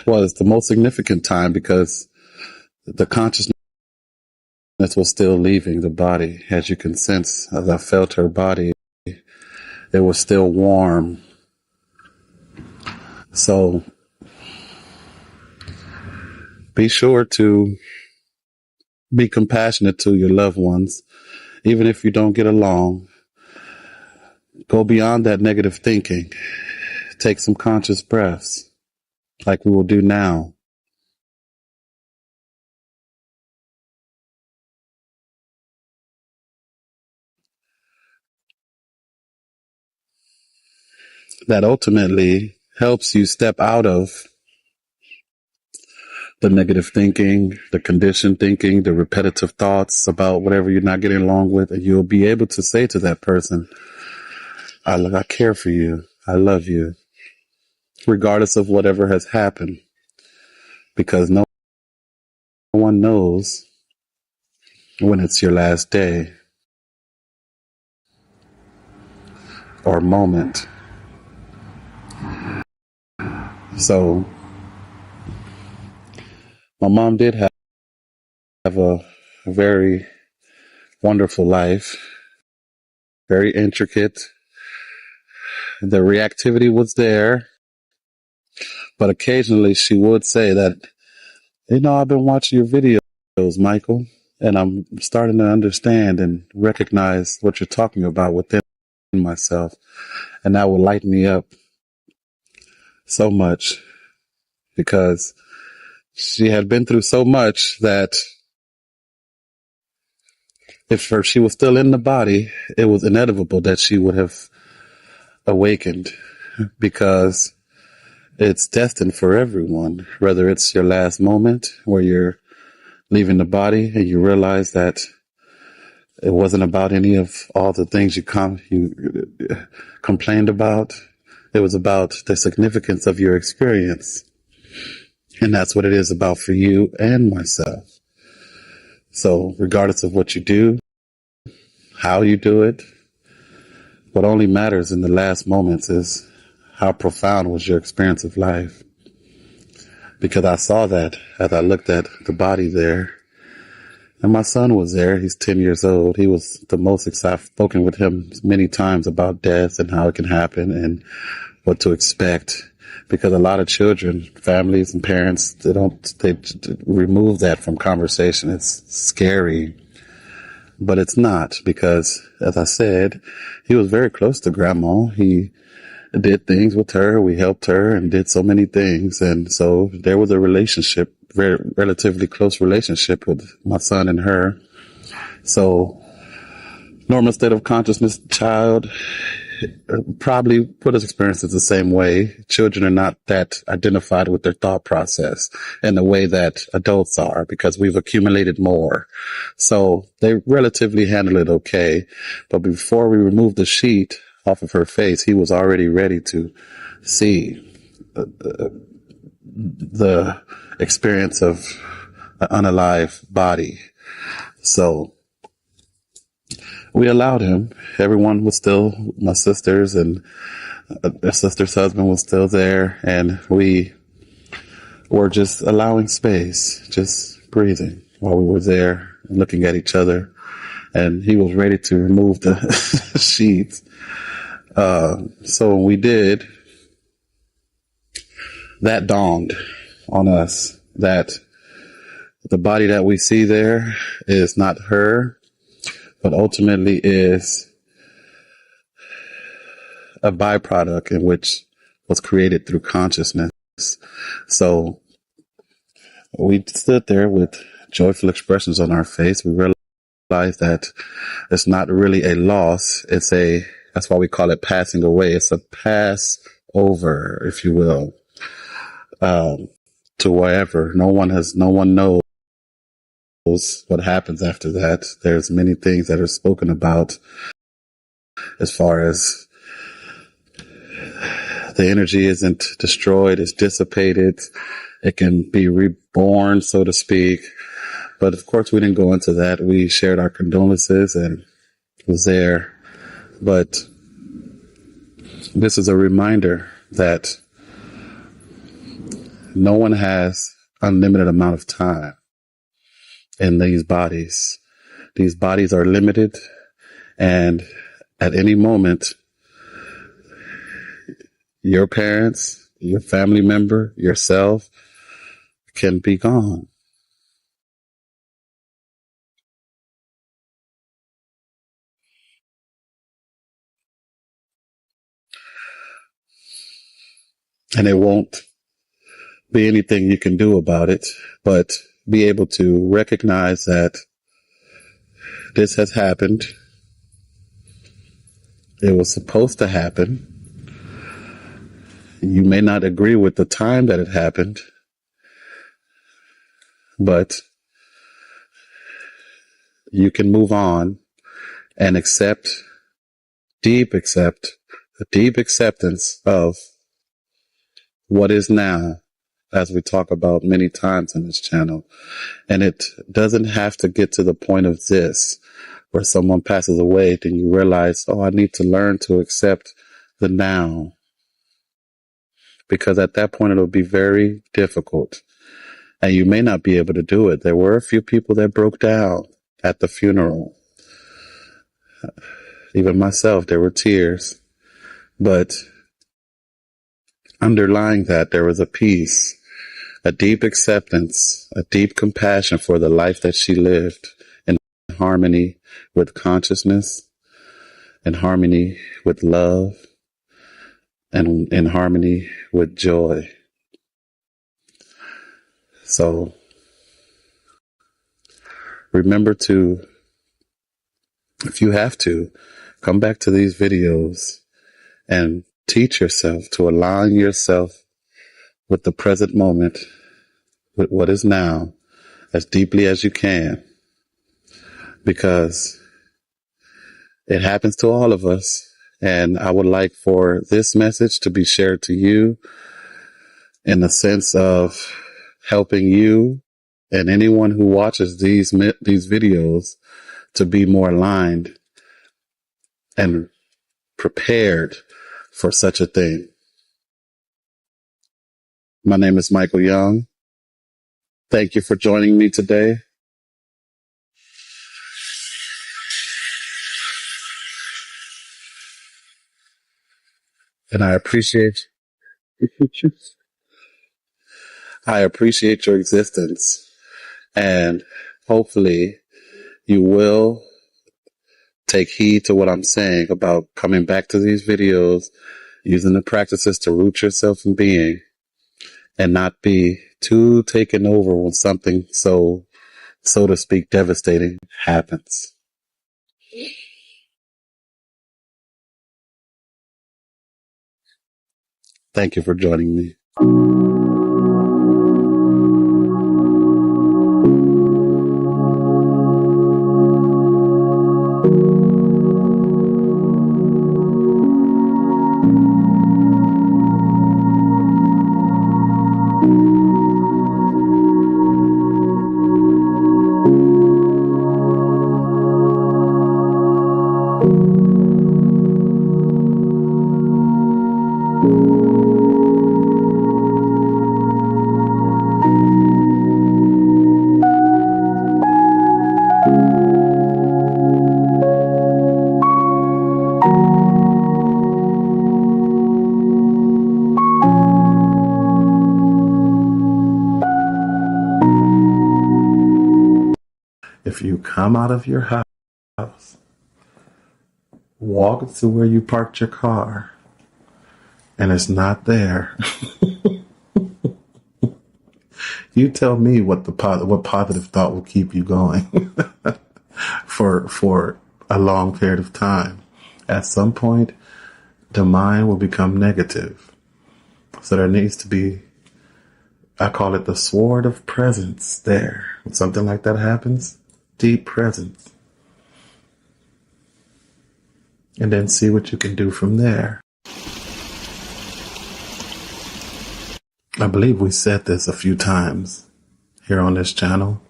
was the most significant time because the consciousness was still leaving the body. As you can sense, as I felt her body, it was still warm. So be sure to be compassionate to your loved ones, even if you don't get along. Go beyond that negative thinking. Take some conscious breaths, like we will do now. That ultimately helps you step out of the negative thinking, the conditioned thinking, the repetitive thoughts about whatever you're not getting along with, and you'll be able to say to that person, I care for you. I love you, regardless of whatever has happened, because no one knows when it's your last day or moment. So my mom did have a very wonderful life, very intricate. The reactivity was there, but occasionally she would say that, I've been watching your videos, Michael, and I'm starting to understand and recognize what you're talking about within myself. And that would lighten me up so much, because she had been through so much that if she was still in the body, it was inevitable that she would have awakened, because it's destined for everyone, whether it's your last moment where you're leaving the body and you realize that it wasn't about any of all the things you complained about. It was about the significance of your experience. And that's what it is about for you and myself. So regardless of what you do, how you do it, what only matters in the last moments is how profound was your experience of life. Because I saw that as I looked at the body there. And my son was there. He's 10 years old. He was the most excited. I've spoken with him many times about death and how it can happen and what to expect. Because a lot of children, families and parents, they remove that from conversation. It's scary. But it's not, because, as I said, he was very close to Grandma. He did things with her. We helped her and did so many things. And so there was a relationship, very relatively close relationship with my son and her. So normal state of consciousness child probably put his experiences the same way. Children are not that identified with their thought process in the way that adults are, because we've accumulated more. So they relatively handle it okay. But before we removed the sheet off of her face, he was already ready to see the experience of an unalive body. So we allowed him. Everyone was still, my sisters and their sister's husband was still there. And we were just allowing space, just breathing while we were there, looking at each other. And he was ready to remove the sheets. So when we did, that dawned on us that the body that we see there is not her, but ultimately is a byproduct in which was created through consciousness. So we stood there with joyful expressions on our face. We realized that it's not really a loss. That's why we call it passing away. It's a pass over, if you will, to wherever. No one knows what happens after that. There's many things that are spoken about as far as the energy isn't destroyed, it's dissipated. It can be reborn, so to speak. But of course, we didn't go into that. We shared our condolences and was there. But this is a reminder that no one has unlimited amount of time in these bodies. These bodies are limited, and at any moment, your parents, your family member, yourself can be gone. And it won't be anything you can do about it, but be able to recognize that this has happened. It was supposed to happen. You may not agree with the time that it happened, But you can move on and accept a deep acceptance of what is now, as we talk about many times on this channel. And it doesn't have to get to the point of this, where someone passes away, then you realize, oh, I need to learn to accept the now. Because at that point, it'll be very difficult. And you may not be able to do it. There were a few people that broke down at the funeral. Even myself, there were tears. But underlying that, there was a peace, a deep acceptance, a deep compassion for the life that she lived, in harmony with consciousness, in harmony with love, and in harmony with joy. So remember to, if you have to, come back to these videos and teach yourself to align yourself with the present moment, with what is now, as deeply as you can. Because it happens to all of us. And I would like for this message to be shared to you in the sense of helping you and anyone who watches these videos to be more aligned and prepared for such a thing. My name is Michael Young. Thank you for joining me today. And I appreciate your existence. And hopefully you will take heed to what I'm saying about coming back to these videos, using the practices to root yourself in being, and not be too taken over when something so to speak, devastating happens. Thank you for joining me. If you come out of your house, walk to where you parked your car, and it's not there, you tell me what positive thought will keep you going for a long period of time. At some point, the mind will become negative. So there needs to be, I call it the sword of presence there. When something like that happens, deep presence. And then see what you can do from there. I believe we said this a few times here on this channel.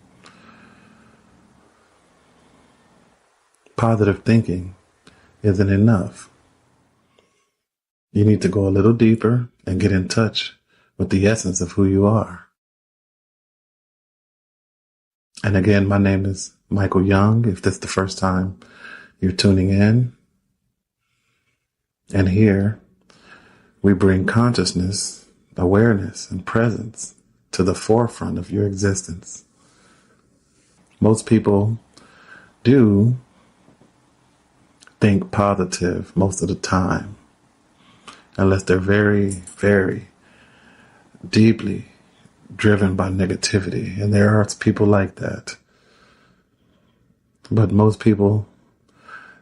Positive thinking isn't enough. You need to go a little deeper and get in touch with the essence of who you are. And again, my name is Michael Young, if this is the first time you're tuning in. And here, we bring consciousness, awareness, and presence to the forefront of your existence. Most people do think positive most of the time, unless they're very, very deeply driven by negativity. And there are people like that. But most people,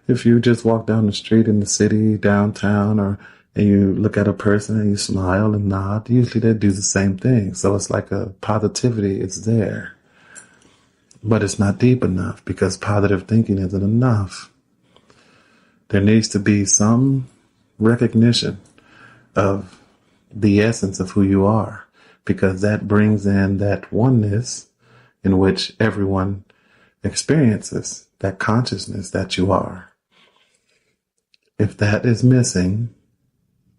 if you just walk down the street in the city, downtown, and you look at a person and you smile and nod, usually they do the same thing. So it's like a positivity is there. But it's not deep enough because positive thinking isn't enough. There needs to be some recognition of the essence of who you are, because that brings in that oneness in which everyone experiences, that consciousness that you are. If that is missing,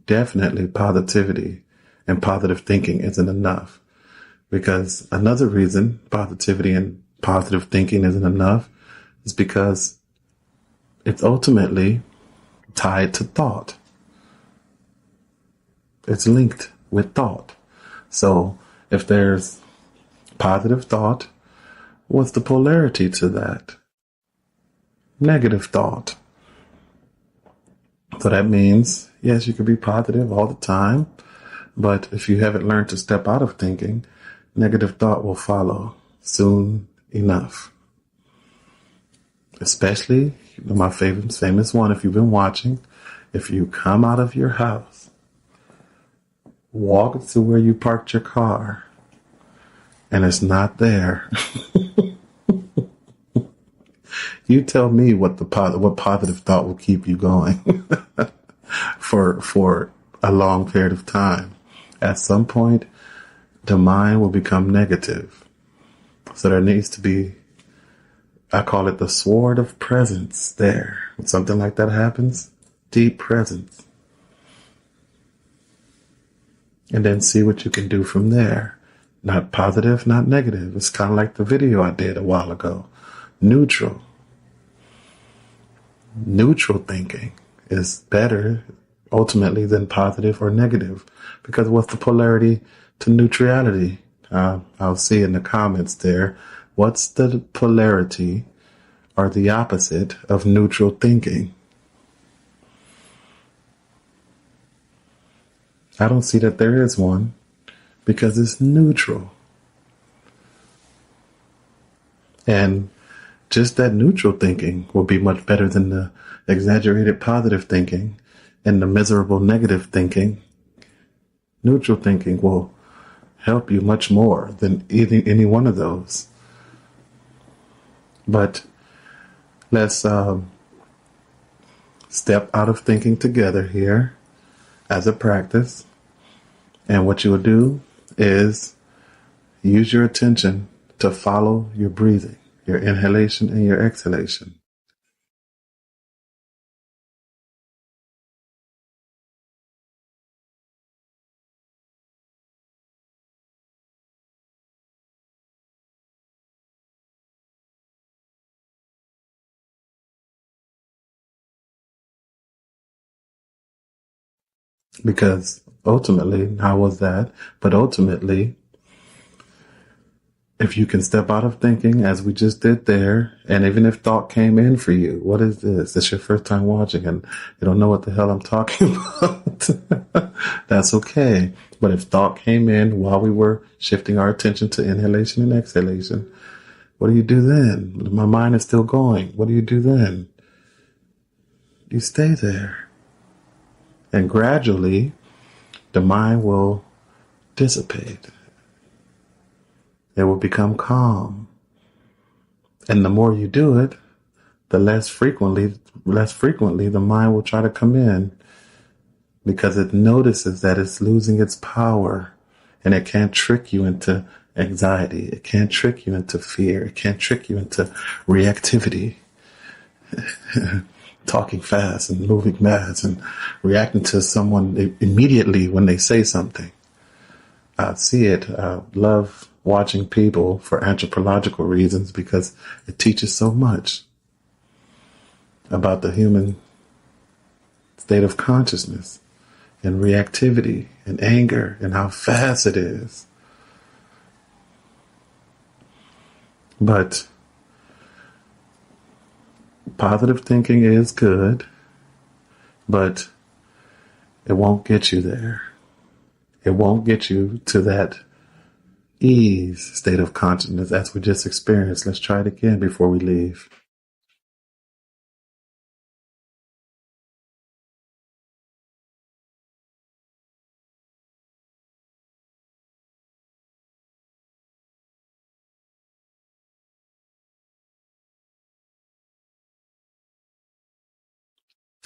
definitely positivity and positive thinking isn't enough. Because another reason positivity and positive thinking isn't enough is because it's ultimately tied to thought. It's linked with thought. So if there's positive thought, what's the polarity to that? Negative thought. So that means, yes, you can be positive all the time, but if you haven't learned to step out of thinking, negative thought will follow soon enough. Especially, my favorite famous one, if you've been watching, if you come out of your house, walk to where you parked your car, and it's not there. You tell me what positive thought will keep you going for a long period of time. At some point, the mind will become negative. So there needs to be, I call it the sword of presence there. When something like that happens, deep presence. And then see what you can do from there. Not positive, not negative. It's kind of like the video I did a while ago. Neutral. Neutral thinking is better ultimately than positive or negative, because what's the polarity to neutrality? I'll see in the comments there. What's the polarity or the opposite of neutral thinking? I don't see that there is one, because it's neutral. And just that neutral thinking will be much better than the exaggerated positive thinking and the miserable negative thinking. Neutral thinking will help you much more than any one of those. But let's step out of thinking together here as a practice. And what you will do is use your attention to follow your breathing, your inhalation and your exhalation. Because ultimately, how was that? But ultimately, if you can step out of thinking, as we just did there, and even if thought came in for you, what is this? It's your first time watching and you don't know what the hell I'm talking about. That's okay. But if thought came in while we were shifting our attention to inhalation and exhalation, what do you do then? My mind is still going. What do you do then? You stay there. And gradually, the mind will dissipate. It will become calm. And the more you do it, the less frequently the mind will try to come in, because it notices that it's losing its power, and it can't trick you into anxiety. It can't trick you into fear. It can't trick you into reactivity. Talking fast and moving fast and reacting to someone immediately when they say something. I see it. I love watching people for anthropological reasons, because it teaches so much about the human state of consciousness and reactivity and anger and how fast it is. But positive thinking is good, but it won't get you there. It won't get you to that ease state of consciousness as we just experienced. Let's try it again before we leave.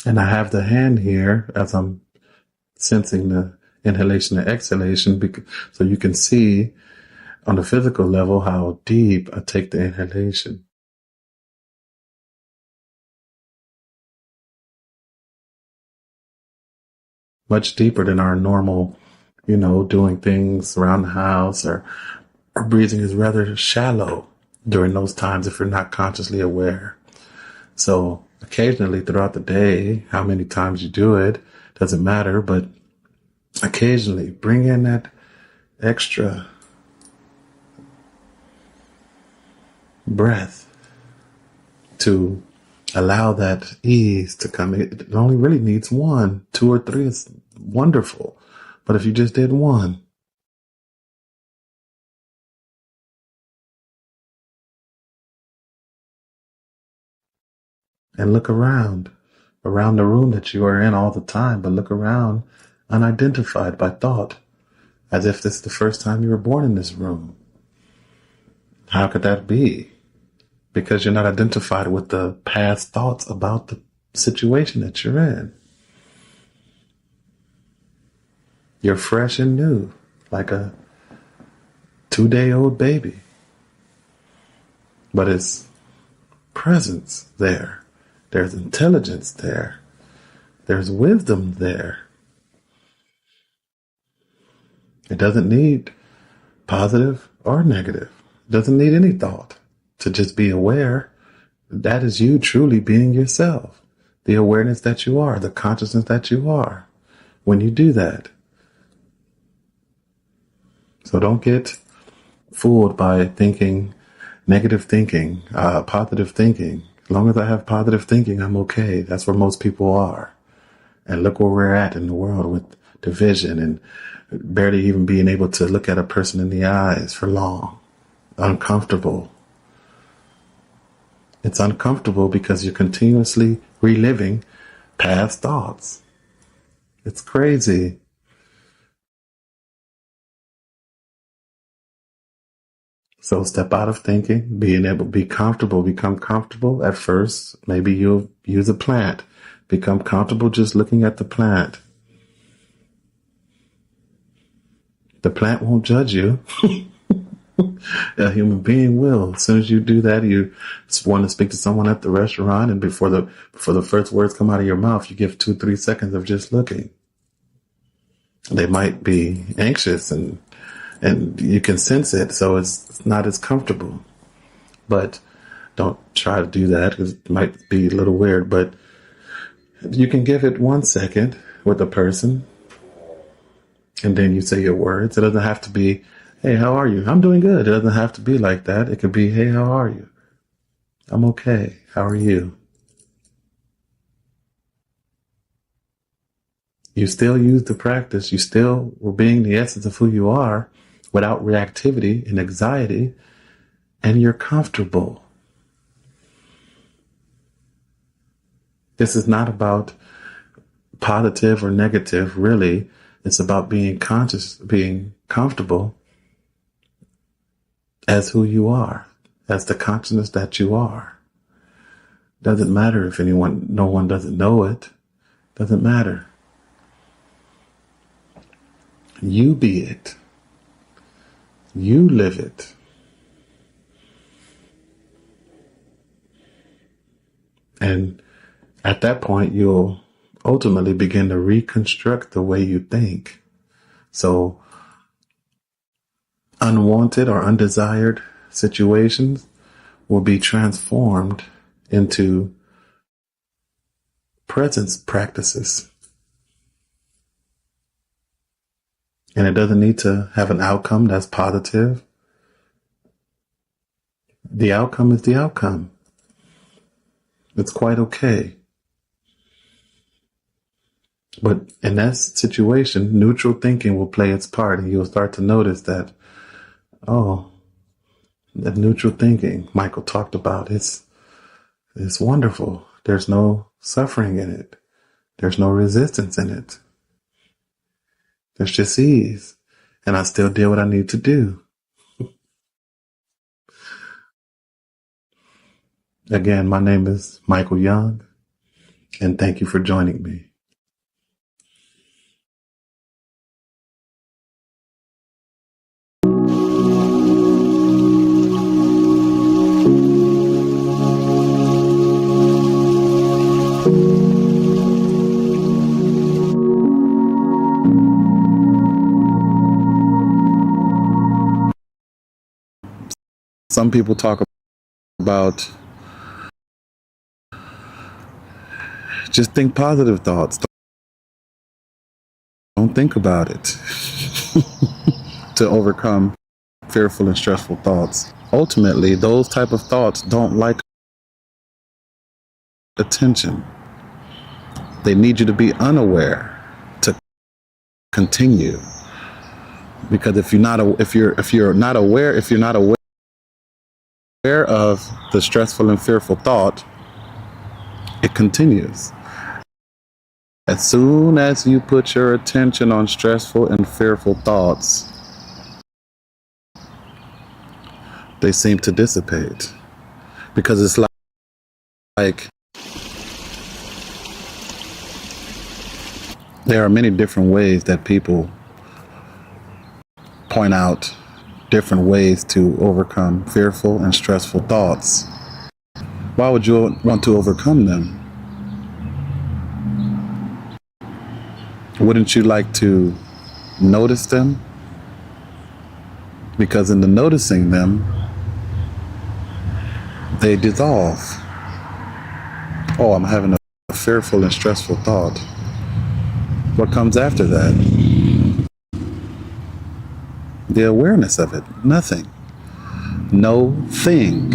And I have the hand here as I'm sensing the inhalation and exhalation, so you can see on the physical level how deep I take the inhalation. Much deeper than our normal, doing things around the house, or our breathing is rather shallow during those times if you're not consciously aware. So occasionally throughout the day, how many times you do it doesn't matter, but occasionally bring in that extra breath to allow that ease to come. It only really needs one. 2 or 3 is wonderful. But if you just did one, and look around the room that you are in all the time, but look around unidentified by thought, as if this is the first time you were born in this room. How could that be? Because you're not identified with the past thoughts about the situation that you're in. You're fresh and new, like a 2-day-old baby. But it's presence there. There's intelligence there. There's wisdom there. It doesn't need positive or negative. It doesn't need any thought to just be aware. That is you truly being yourself. The awareness that you are, the consciousness that you are when you do that. So don't get fooled by thinking negative thinking, positive thinking. As long as I have positive thinking, I'm okay. That's where most people are. And look where we're at in the world with division and barely even being able to look at a person in the eyes for long. Uncomfortable. It's uncomfortable because you're continuously reliving past thoughts. It's crazy. So step out of thinking, being able to be comfortable, become comfortable at first. Maybe you'll use a plant. Become comfortable just looking at the plant. The plant won't judge you. A human being will. As soon as you do that, you want to speak to someone at the restaurant, and before the first words come out of your mouth, you give 2-3 seconds of just looking. They might be anxious and you can sense it, so it's not as comfortable. But don't try to do that because it might be a little weird. But you can give it 1 second with a person, and then you say your words. It doesn't have to be, "Hey, how are you?" "I'm doing good." It doesn't have to be like that. It could be, "Hey, how are you?" "I'm okay. How are you?" You still use the practice. You still were being the essence of who you are without reactivity and anxiety, and you're comfortable. This is not about positive or negative, really. It's about being conscious, being comfortable as who you are, as the consciousness that you are. Doesn't matter if no one doesn't know it. Doesn't matter. You be it. You live it. And at that point, you'll ultimately begin to reconstruct the way you think. So unwanted or undesired situations will be transformed into presence practices. And it doesn't need to have an outcome that's positive. The outcome is the outcome. It's quite okay. But in that situation, neutral thinking will play its part, and you'll start to notice that, that neutral thinking Michael talked about, it's wonderful. There's no suffering in it. There's no resistance in it. There's just ease. And I still did what I need to do. Again, my name is Michael Young. And thank you for joining me. Some people talk about just think positive thoughts. Don't think about it to overcome fearful and stressful thoughts. Ultimately, those type of thoughts don't like attention. They need you to be unaware to continue. Because if you're not aware of the stressful and fearful thought, it continues. As soon as you put your attention on stressful and fearful thoughts, they seem to dissipate. Because it's like there are many different ways that people point out different ways to overcome fearful and stressful thoughts. Why would you want to overcome them? Wouldn't you like to notice them? Because in the noticing them, they dissolve. Oh, I'm having a fearful and stressful thought. What comes after that? The awareness of it. Nothing. No thing.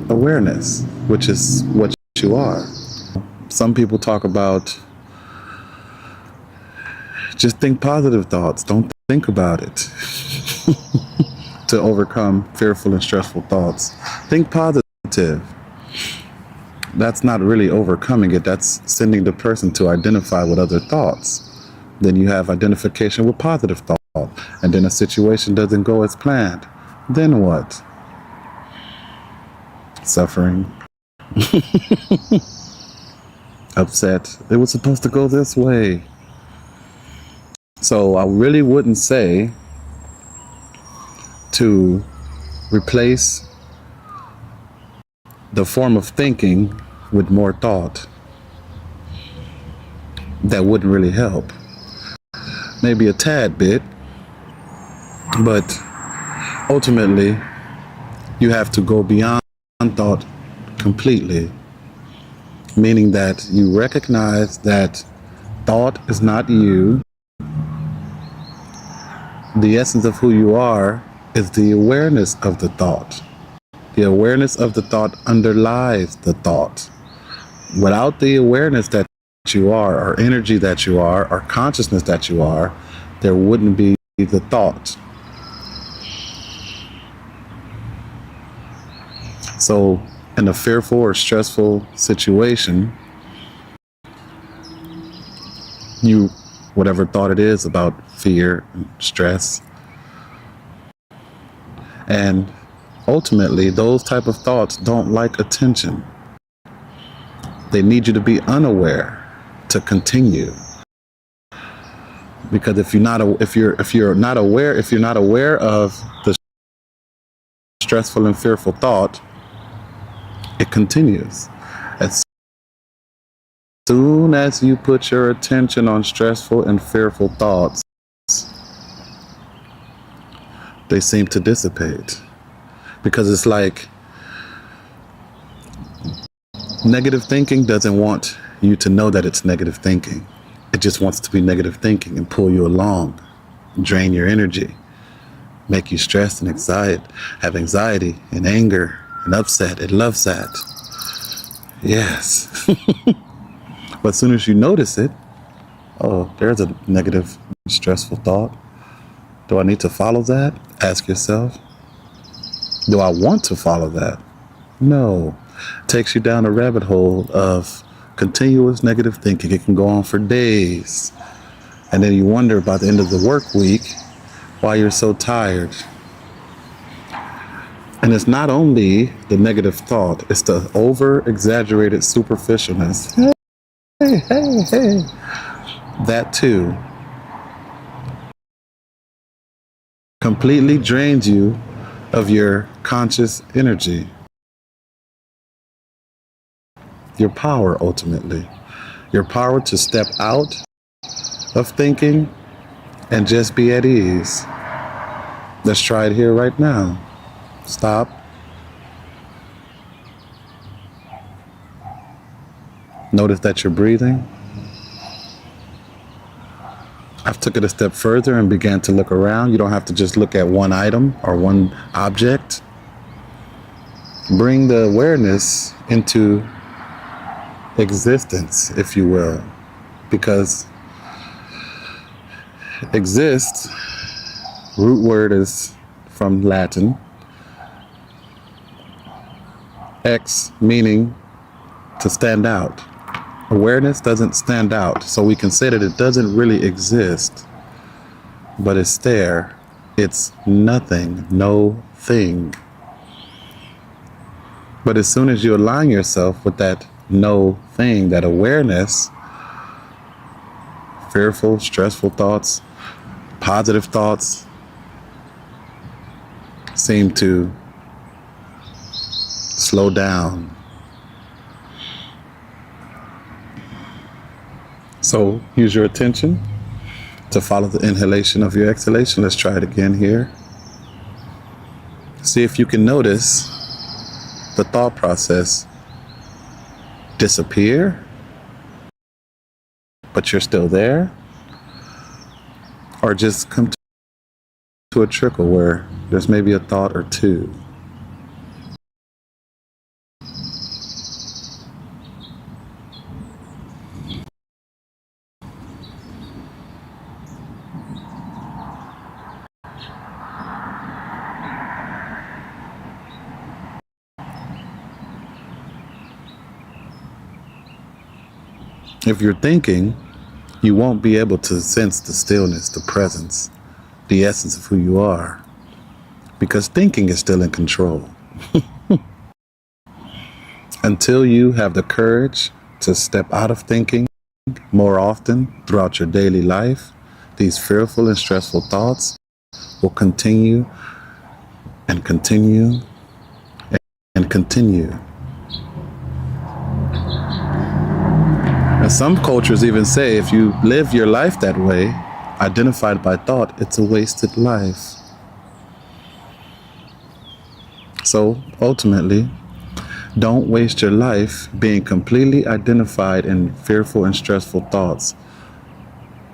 Awareness, which is what you are. Some people talk about just think positive thoughts. Don't think about it to overcome fearful and stressful thoughts. Think positive. That's not really overcoming it. That's sending the person to identify with other thoughts. Then you have identification with positive thought. And then a situation doesn't go as planned. Then what? Suffering. Upset. It was supposed to go this way. So I really wouldn't say to replace the form of thinking with more thought. That wouldn't really help. Maybe a tad bit, but ultimately you have to go beyond thought completely, meaning that you recognize that thought is not you. The essence of who you are is the awareness of the thought. The awareness of the thought underlies the thought. Without the awareness that you are, or energy that you are, or consciousness that you are, there wouldn't be the thought. So in a fearful or stressful situation, whatever thought it is about fear and stress, and ultimately those type of thoughts don't like attention. They need you to be unaware to continue. Because if you're not aware of the stressful and fearful thought, it continues. As soon as you put your attention on stressful and fearful thoughts, they seem to dissipate. Because it's like negative thinking doesn't want you to know that it's negative thinking. It just wants to be negative thinking and pull you along, drain your energy, make you stressed and excited, have anxiety and anger and upset. It loves that. Yes. But as soon as you notice it, oh, there's a negative, stressful thought. Do I need to follow that? Ask yourself. Do I want to follow that? No. It takes you down a rabbit hole of continuous negative thinking. It can go on for days. And then you wonder by the end of the work week why you're so tired. And it's not only the negative thought, it's the over-exaggerated superficialness. hey. That too completely drains you of your conscious energy, your power ultimately, your power to step out of thinking and just be at ease. Let's try it here right now. Stop. Notice that you're breathing. I've took it a step further and began to look around. You don't have to just look at one item or one object. Bring the awareness into existence, if you will, because exist, root word is from Latin, ex meaning to stand out. Awareness doesn't stand out, so we can say that it doesn't really exist, but it's there. It's nothing, no thing. But as soon as you align yourself with that no thing, that awareness, fearful, stressful thoughts, positive thoughts seem to slow down. So use your attention to follow the inhalation of your exhalation. Let's try it again here. See if you can notice the thought process disappear, but you're still there, or just come to a trickle where there's maybe a thought or two. If you're thinking, you won't be able to sense the stillness, the presence, the essence of who you are, because thinking is still in control. Until you have the courage to step out of thinking more often throughout your daily life, these fearful and stressful thoughts will continue and continue and continue. And some cultures even say if you live your life that way, identified by thought, it's a wasted life. So ultimately, don't waste your life being completely identified in fearful and stressful thoughts,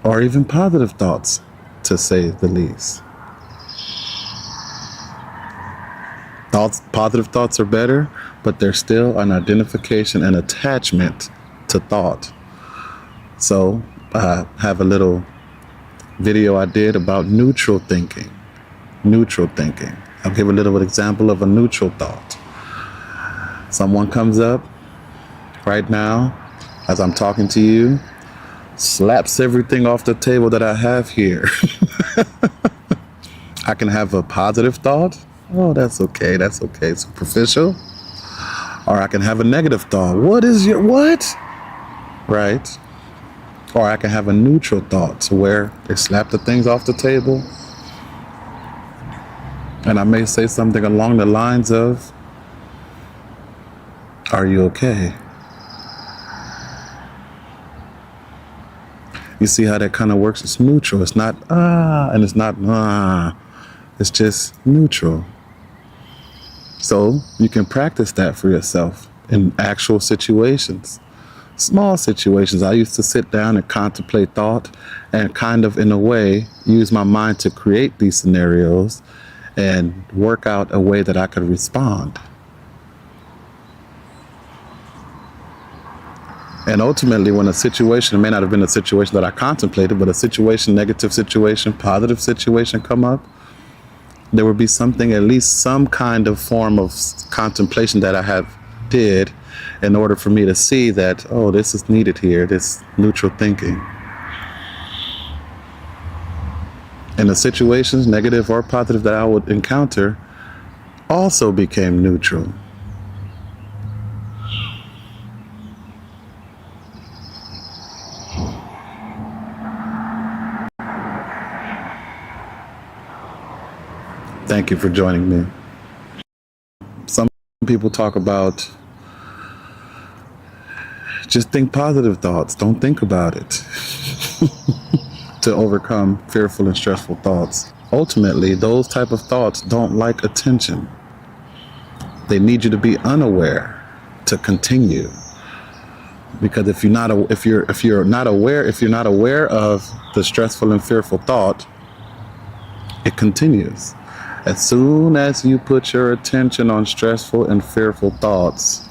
or even positive thoughts, to say the least. Positive thoughts are better, but there's still an identification and attachment to thought. So I have a little video I did about neutral thinking. Neutral thinking. I'll give a little example of a neutral thought. Someone comes up right now as I'm talking to you, slaps everything off the table that I have here. I can have a positive thought. Oh, that's okay. That's okay. Superficial. Or I can have a negative thought. What? Right. Or I can have a neutral thought where they slap the things off the table. And I may say something along the lines of, are you okay? You see how that kind of works? It's neutral. It's not and it's not It's just neutral. So you can practice that for yourself in actual situations. Small situations. I used to sit down and contemplate thought and kind of, in a way, use my mind to create these scenarios and work out a way that I could respond. And ultimately, when a situation, it may not have been a situation that I contemplated, but a situation, negative situation, positive situation come up, there would be something, at least some kind of form of contemplation that I have did in order for me to see that, oh, this is needed here, this neutral thinking. And the situations, negative or positive, that I would encounter also became neutral. Thank you for joining me. Some people talk about just think positive thoughts, don't think about it, to overcome fearful and stressful thoughts. Ultimately, those type of thoughts don't like attention. They need you to be unaware to continue. Because if you're not aware of the stressful and fearful thought, it continues. As soon as you put your attention on stressful and fearful thoughts,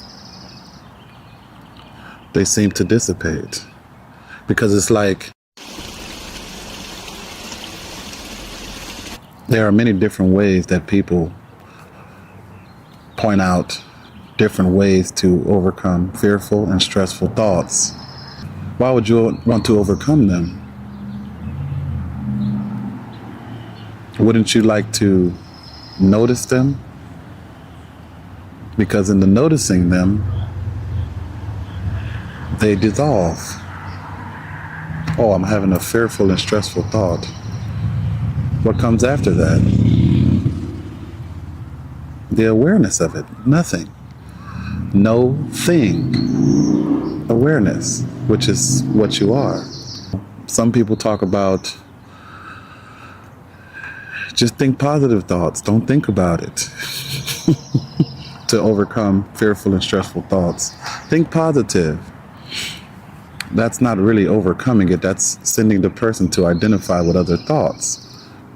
they seem to dissipate. Because it's like there are many different ways that people point out different ways to overcome fearful and stressful thoughts. Why would you want to overcome them? Wouldn't you like to notice them? Because in the noticing them, they dissolve. Oh, I'm having a fearful and stressful thought. What comes after that? The awareness of it. Nothing. No thing. Awareness, which is what you are. Some people talk about just think positive thoughts, don't think about it, to overcome fearful and stressful thoughts. Think positive. That's not really overcoming it. That's sending the person to identify with other thoughts.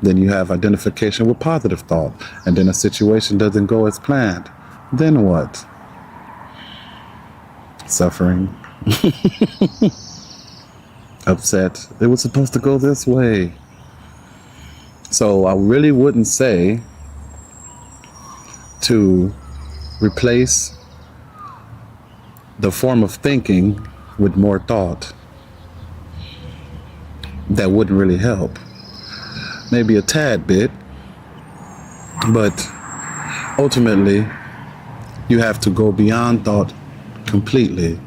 Then you have identification with positive thought, and then a situation doesn't go as planned. Then what? Suffering. Upset. It was supposed to go this way. So I really wouldn't say to replace the form of thinking with more thought. That wouldn't really help. Maybe a tad bit, but ultimately you have to go beyond thought completely,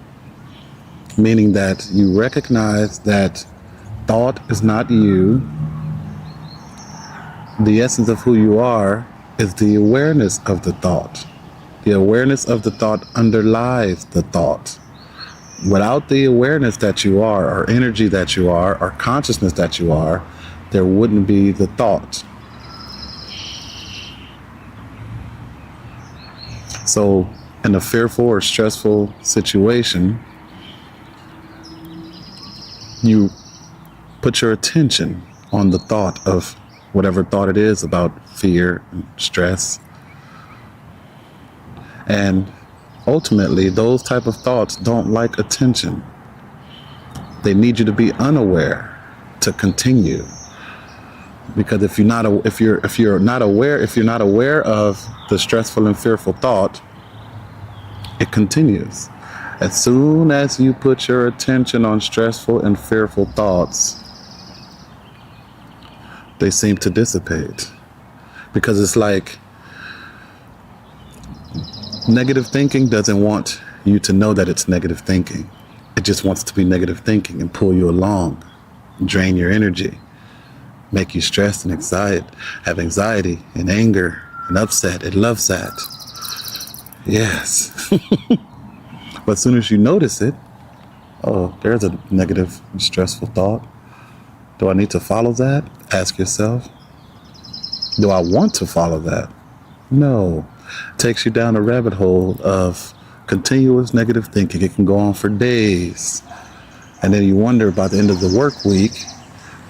meaning that you recognize that thought is not you. The essence of who you are is the awareness of the thought. The awareness of the thought underlies the thought. Without the awareness that you are, or energy that you are, or consciousness that you are, there wouldn't be the thought. So in a fearful or stressful situation, you put your attention on the thought of whatever thought it is about fear and stress. And ultimately, those type of thoughts don't like attention. They need you to be unaware to continue. Because if you're not aware of the stressful and fearful thought, it continues. As soon as you put your attention on stressful and fearful thoughts, they seem to dissipate. Because it's like negative thinking doesn't want you to know that it's negative thinking. It just wants to be negative thinking and pull you along, drain your energy, make you stressed and excited, have anxiety and anger and upset. It loves that. Yes. But as soon as you notice it, oh, there's a negative, stressful thought. Do I need to follow that? Ask yourself. Do I want to follow that? No. It takes you down a rabbit hole of continuous negative thinking. It can go on for days. And then you wonder by the end of the work week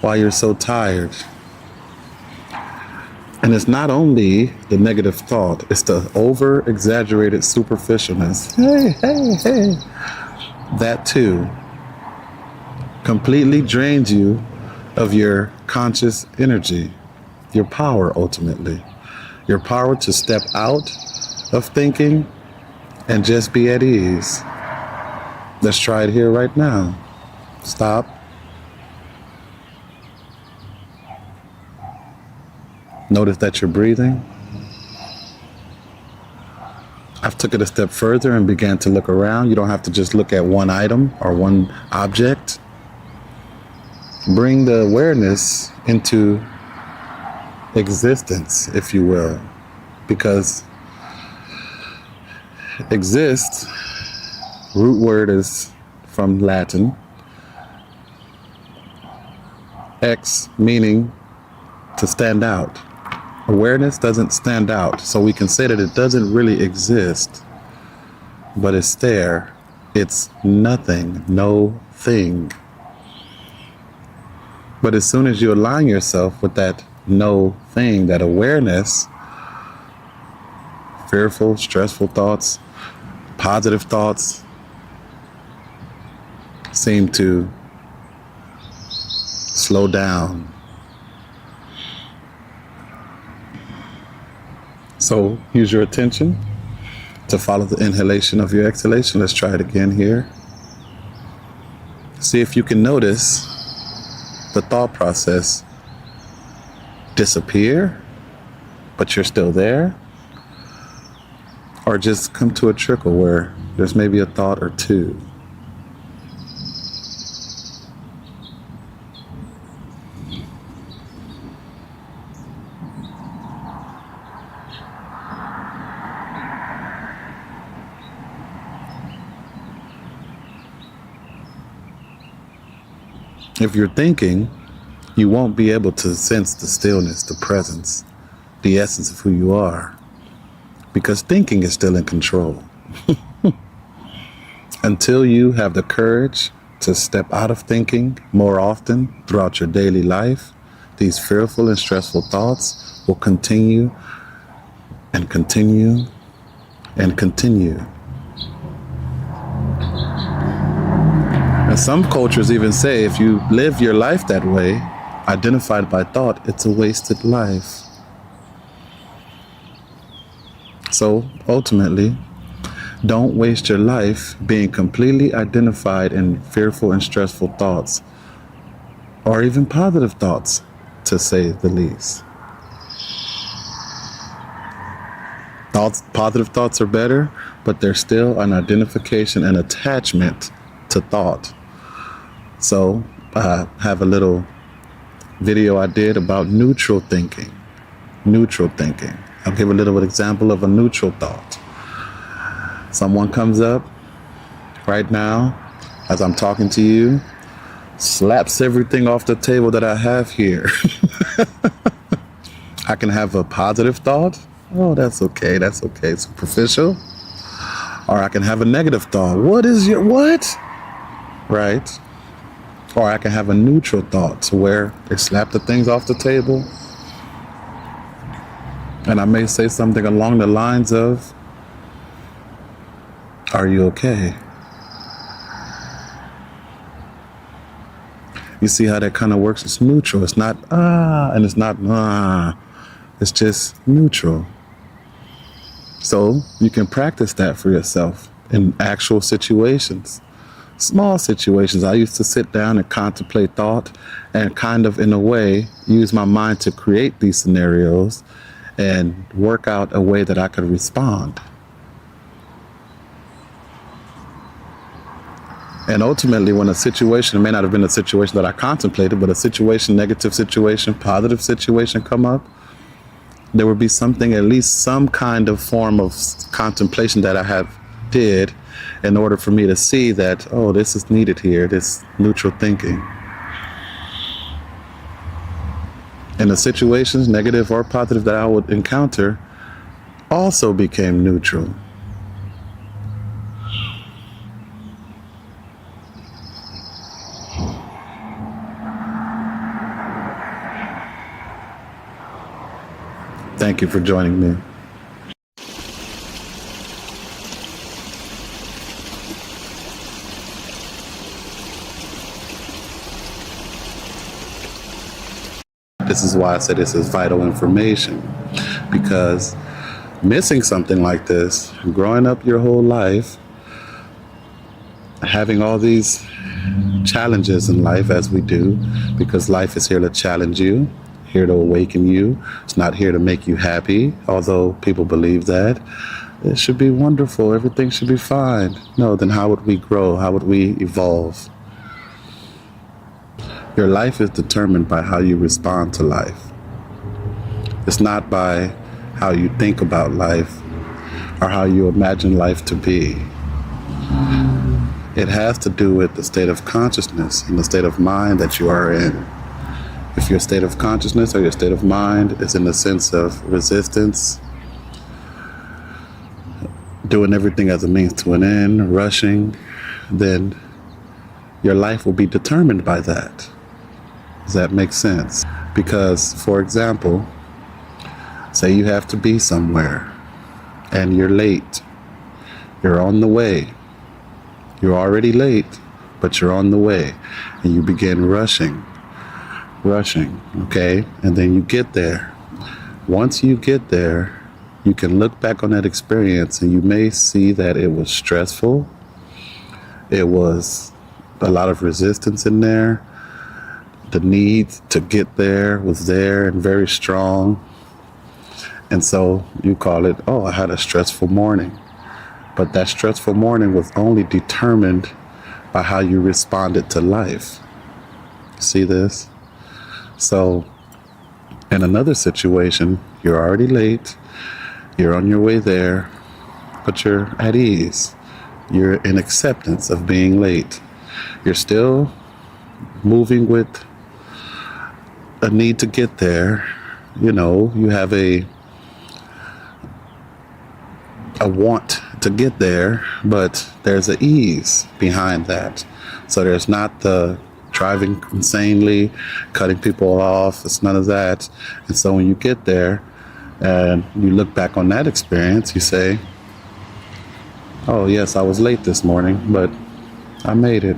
why you're so tired. And it's not only the negative thought, it's the over-exaggerated superficialness. Hey. That too completely drains you of your conscious energy, your power ultimately. Your power to step out of thinking and just be at ease. Let's try it here right now. Stop. Notice that you're breathing. I've took it a step further and began to look around. You don't have to just look at one item or one object. Bring the awareness into existence, if you will, because exist, root word is from Latin, ex meaning to stand out. Awareness doesn't stand out, so we can say that it doesn't really exist, but it's there. It's nothing, no thing. But as soon as you align yourself with that no thing, that awareness, fearful, stressful thoughts, positive thoughts seem to slow down. So use your attention to follow the inhalation of your exhalation. Let's try it again here. See if you can notice the thought process disappear, but you're still there, or just come to a trickle where there's maybe a thought or two. If you're thinking, you won't be able to sense the stillness, the presence, the essence of who you are, because thinking is still in control. Until you have the courage to step out of thinking more often throughout your daily life, these fearful and stressful thoughts will continue and continue and continue. And some cultures even say if you live your life that way, identified by thought, it's a wasted life. So ultimately, don't waste your life being completely identified in fearful and stressful thoughts, or even positive thoughts, to say the least. Positive thoughts are better, but there's still an identification and attachment to thought. So I have a little video I did about neutral thinking. Neutral thinking. I'll give a little example of a neutral thought. Someone comes up right now as I'm talking to you, slaps everything off the table that I have here. I can have a positive thought. Oh, that's okay. That's okay. Superficial. Or I can have a negative thought. What? Right? Or I can have a neutral thought to where they slap the things off the table. And I may say something along the lines of, are you okay? You see how that kind of works? It's neutral. It's not and it's not It's just neutral. So you can practice that for yourself in actual situations. Small situations. I used to sit down and contemplate thought and kind of, in a way, use my mind to create these scenarios and work out a way that I could respond. And ultimately, when a situation, it may not have been a situation that I contemplated, but a situation, negative situation, positive situation come up, there would be something, at least some kind of form of contemplation that I have did in order for me to see that, oh, this is needed here, this neutral thinking. And the situations, negative or positive, that I would encounter also became neutral. Thank you for joining me. This is why I said this is vital information, because missing something like this, growing up your whole life, having all these challenges in life as we do, because life is here to challenge you, here to awaken you. It's not here to make you happy, although people believe that. It should be wonderful. Everything should be fine. No, then how would we grow? How would we evolve? Your life is determined by how you respond to life. It's not by how you think about life or how you imagine life to be. It has to do with the state of consciousness and the state of mind that you are in. If your state of consciousness or your state of mind is in the sense of resistance, doing everything as a means to an end, rushing, then your life will be determined by that. Does that make sense? Because, for example, say you have to be somewhere and you're late. You're on the way. You're already late, but you're on the way. And you begin rushing, okay? And then you get there. Once you get there, you can look back on that experience and you may see that it was stressful. It was a lot of resistance in there. The need to get there was there and very strong. And so you call it, oh, I had a stressful morning. But that stressful morning was only determined by how you responded to life. See this? So in another situation, you're already late. You're on your way there, but you're at ease. You're in acceptance of being late. You're still moving with a need to get there. You know, you have a want to get there, but there's an ease behind that. So there's not the driving insanely, cutting people off. It's none of that. And so when you get there and you look back on that experience, you say, oh yes, I was late this morning, but I made it.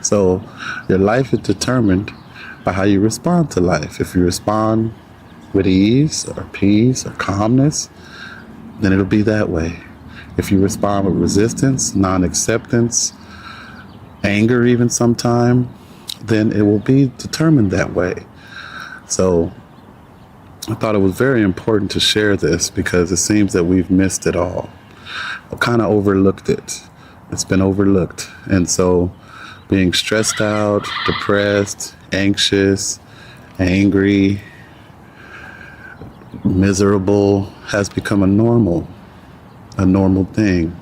So your life is determined by how you respond to life. If you respond with ease or peace or calmness, then it'll be that way. If you respond with resistance, non-acceptance, anger even sometime, then it will be determined that way. So I thought it was very important to share this because it seems that we've missed it all. I've kind of overlooked it. It's been overlooked. And so being stressed out, depressed, anxious, angry, miserable has become a normal thing.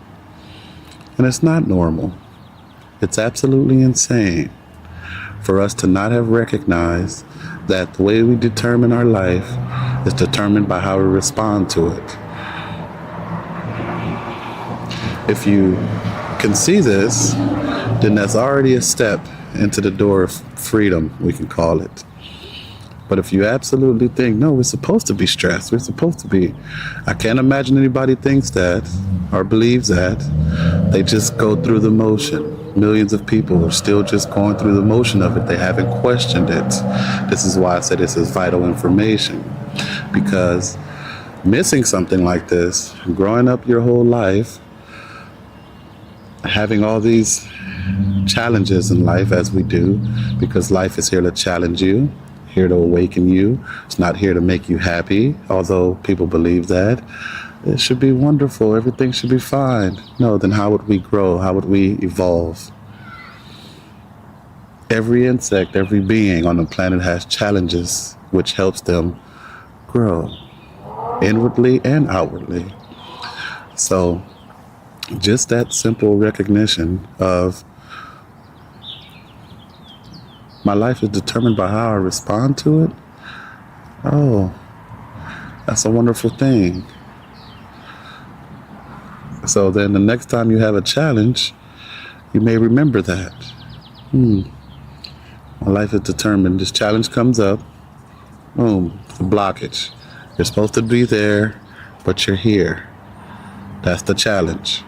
And it's not normal. It's absolutely insane for us to not have recognized that the way we determine our life is determined by how we respond to it. If you can see this, then that's already a step into the door of freedom, we can call it. But if you absolutely think, no, we're supposed to be stressed, we're supposed to be, I can't imagine anybody thinks that or believes that. They just go through the motion. Millions of people are still just going through the motion of it. They haven't questioned it. This is why I said this is vital information. Because missing something like this, growing up your whole life, having all these challenges in life as we do, because life is here to challenge you, here to awaken you. It's not here to make you happy, although people believe that. It should be wonderful. Everything should be fine. No, then how would we grow? How would we evolve? Every insect, every being on the planet has challenges which helps them grow inwardly and outwardly. So just that simple recognition of my life is determined by how I respond to it. Oh, that's a wonderful thing. So then the next time you have a challenge, you may remember that. My life is determined. This challenge comes up. Boom, a blockage. You're supposed to be there, but you're here. That's the challenge.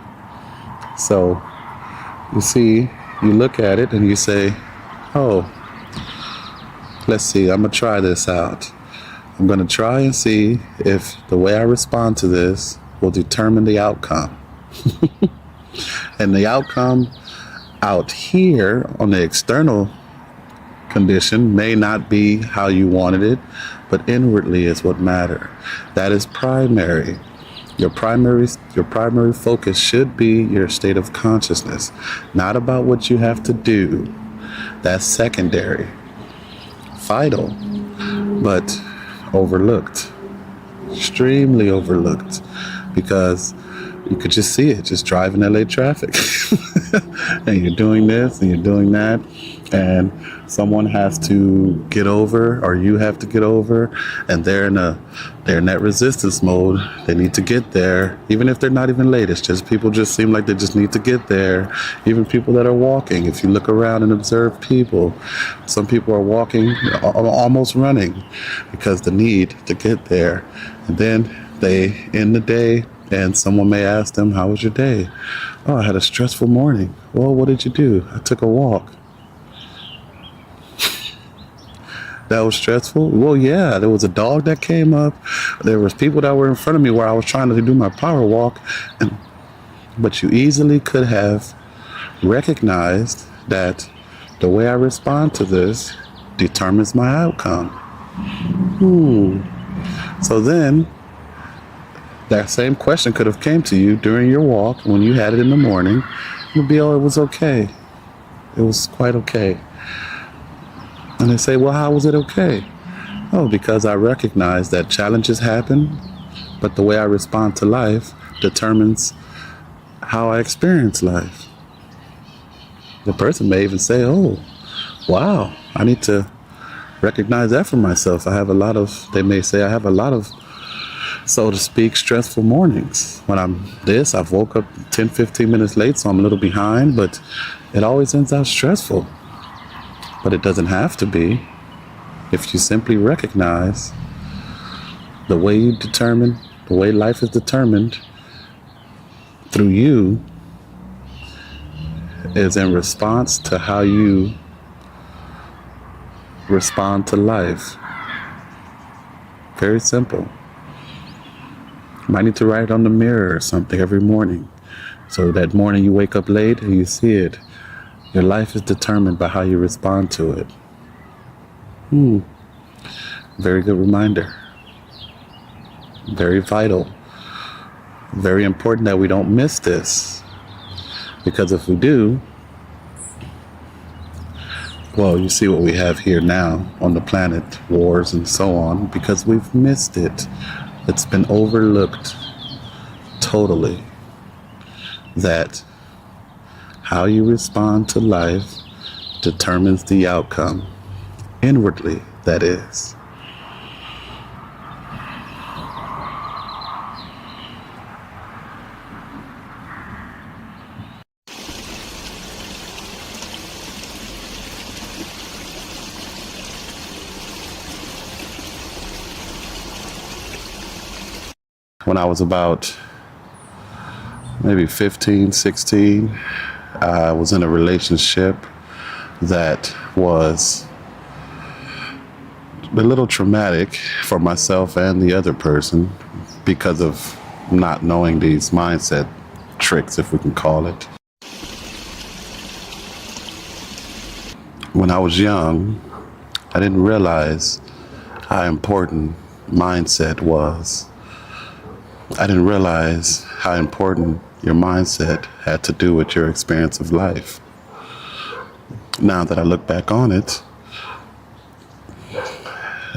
So you see, you look at it and you say, oh, let's see, I'm going to try this out. I'm going to try and see if the way I respond to this will determine the outcome. And the outcome out here on the external condition may not be how you wanted it, but inwardly is what matters. That is primary. Your primary focus should be your state of consciousness, not about what you have to do. That's secondary. vital, but overlooked, extremely overlooked, because you could just see it just driving LA traffic. And you're doing this and you're doing that, and someone has to get over, or you have to get over, and they're in that resistance mode. They need to get there, even if they're not even late. It's just people just seem like they just need to get there. Even people that are walking, if you look around and observe people, some people are walking, almost running, because the need to get there. And then they end the day, and someone may ask them, how was your day? Oh, I had a stressful morning. Well, what did you do? I took a walk. That was stressful? Well, yeah, there was a dog that came up. There was people that were in front of me where I was trying to do my power walk. But you easily could have recognized that the way I respond to this determines my outcome. So then that same question could have came to you during your walk when you had it in the morning. It would be, oh, it was okay. It was quite okay. And they say, well, how was it okay? Oh, because I recognize that challenges happen, but the way I respond to life determines how I experience life. The person may even say, oh, wow, I need to recognize that for myself. They may say, I have a lot of, so to speak, stressful mornings. When I've woke up 10, 15 minutes late, so I'm a little behind, but it always ends out stressful. But it doesn't have to be if you simply recognize the way life is determined through you is in response to how you respond to life. Very simple. You might need to write it on the mirror or something every morning. So that morning you wake up late and you see it. Your life is determined by how you respond to it. Very good reminder. Very vital. Very important that we don't miss this. Because if we do, well, you see what we have here now on the planet, wars and so on, because we've missed it. It's been overlooked totally. That how you respond to life determines the outcome. Inwardly, that is. When I was about maybe 15, 16, I was in a relationship that was a little traumatic for myself and the other person because of not knowing these mindset tricks, if we can call it. When I was young, I didn't realize how important mindset was. I didn't realize how important your mindset had to do with your experience of life. Now that I look back on it,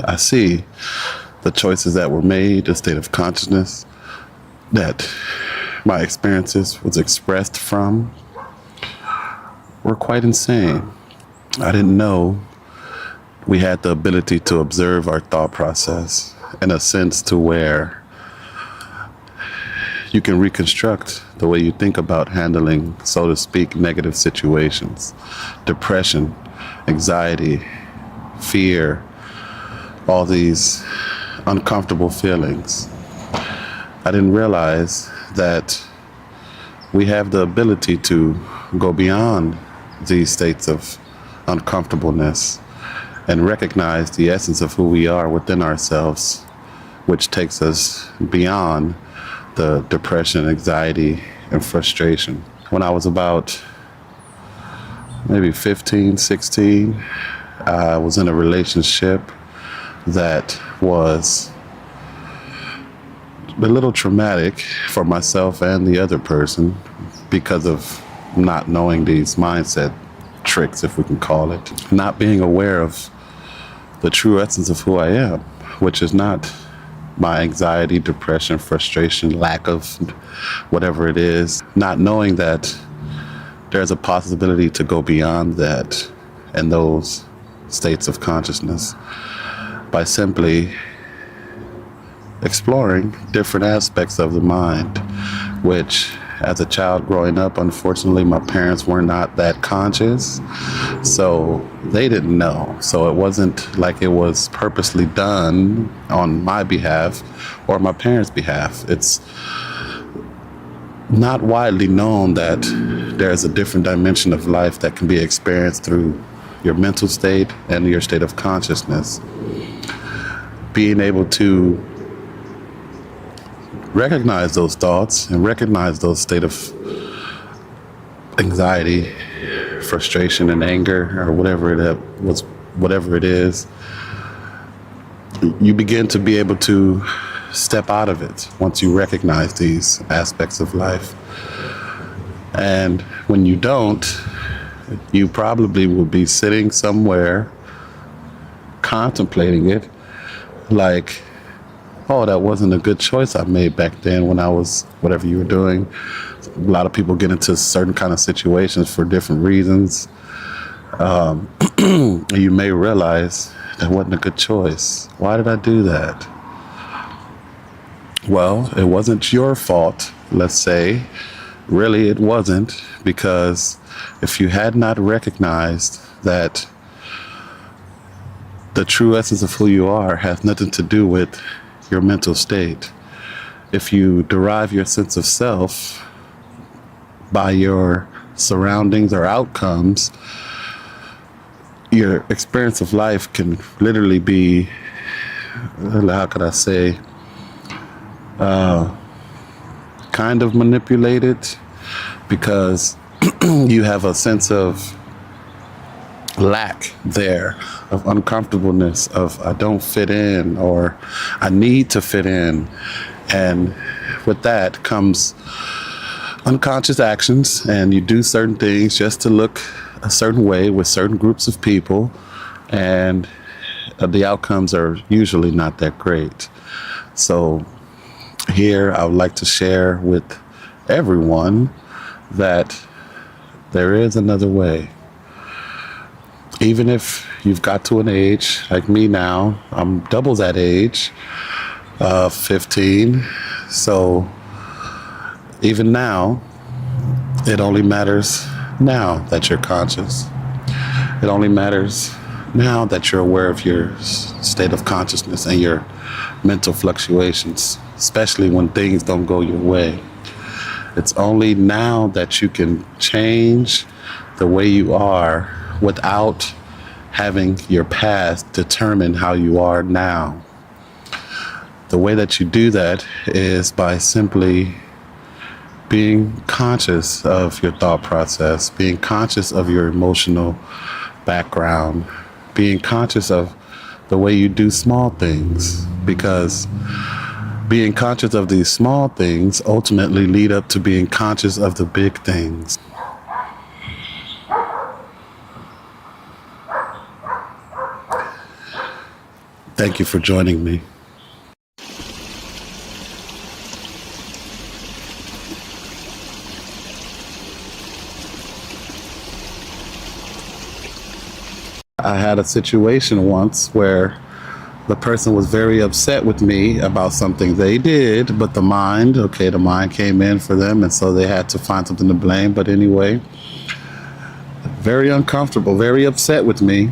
I see the choices that were made, the state of consciousness that my experiences was expressed from were quite insane. I didn't know we had the ability to observe our thought process in a sense to where you can reconstruct the way you think about handling, so to speak, negative situations, depression, anxiety, fear, all these uncomfortable feelings. I didn't realize that we have the ability to go beyond these states of uncomfortableness and recognize the essence of who we are within ourselves, which takes us beyond the depression, anxiety, and frustration. When I was about maybe 15, 16, I was in a relationship that was a little traumatic for myself and the other person because of not knowing these mindset tricks, if we can call it. Not being aware of the true essence of who I am, which is not my anxiety, depression, frustration, lack of whatever it is, not knowing that there's a possibility to go beyond that and those states of consciousness by simply exploring different aspects of the mind, which as a child growing up, unfortunately, my parents were not that conscious, so they didn't know. So it wasn't like it was purposely done on my behalf or my parents' behalf. It's not widely known that there's a different dimension of life that can be experienced through your mental state and your state of consciousness. Being able to recognize those thoughts and recognize those state of anxiety, frustration, and anger, or whatever it is, you begin to be able to step out of it once you recognize these aspects of life. And when you don't, you probably will be sitting somewhere contemplating it like, oh, that wasn't a good choice I made back then when I was whatever you were doing. A lot of people get into certain kind of situations for different reasons. You may realize that wasn't a good choice. Why did I do that? Well, it wasn't your fault, let's say. Really, it wasn't, because if you had not recognized that the true essence of who you are has nothing to do with your mental state. If you derive your sense of self by your surroundings or outcomes, your experience of life can literally be, how could I say, kind of manipulated, because you have a sense of lack there, of uncomfortableness, of I don't fit in, or I need to fit in. And with that comes unconscious actions, and you do certain things just to look a certain way with certain groups of people, and the outcomes are usually not that great. So here I would like to share with everyone that there is another way. Even if you've got to an age like me now, I'm double that age, 15. So even now, it only matters now that you're conscious. It only matters now that you're aware of your state of consciousness and your mental fluctuations, especially when things don't go your way. It's only now that you can change the way you are without having your past determine how you are now. The way that you do that is by simply being conscious of your thought process, being conscious of your emotional background, being conscious of the way you do small things, because being conscious of these small things ultimately lead up to being conscious of the big things. Thank you for joining me. I had a situation once where the person was very upset with me about something they did, but the mind came in for them, and so they had to find something to blame. But anyway, very uncomfortable, very upset with me.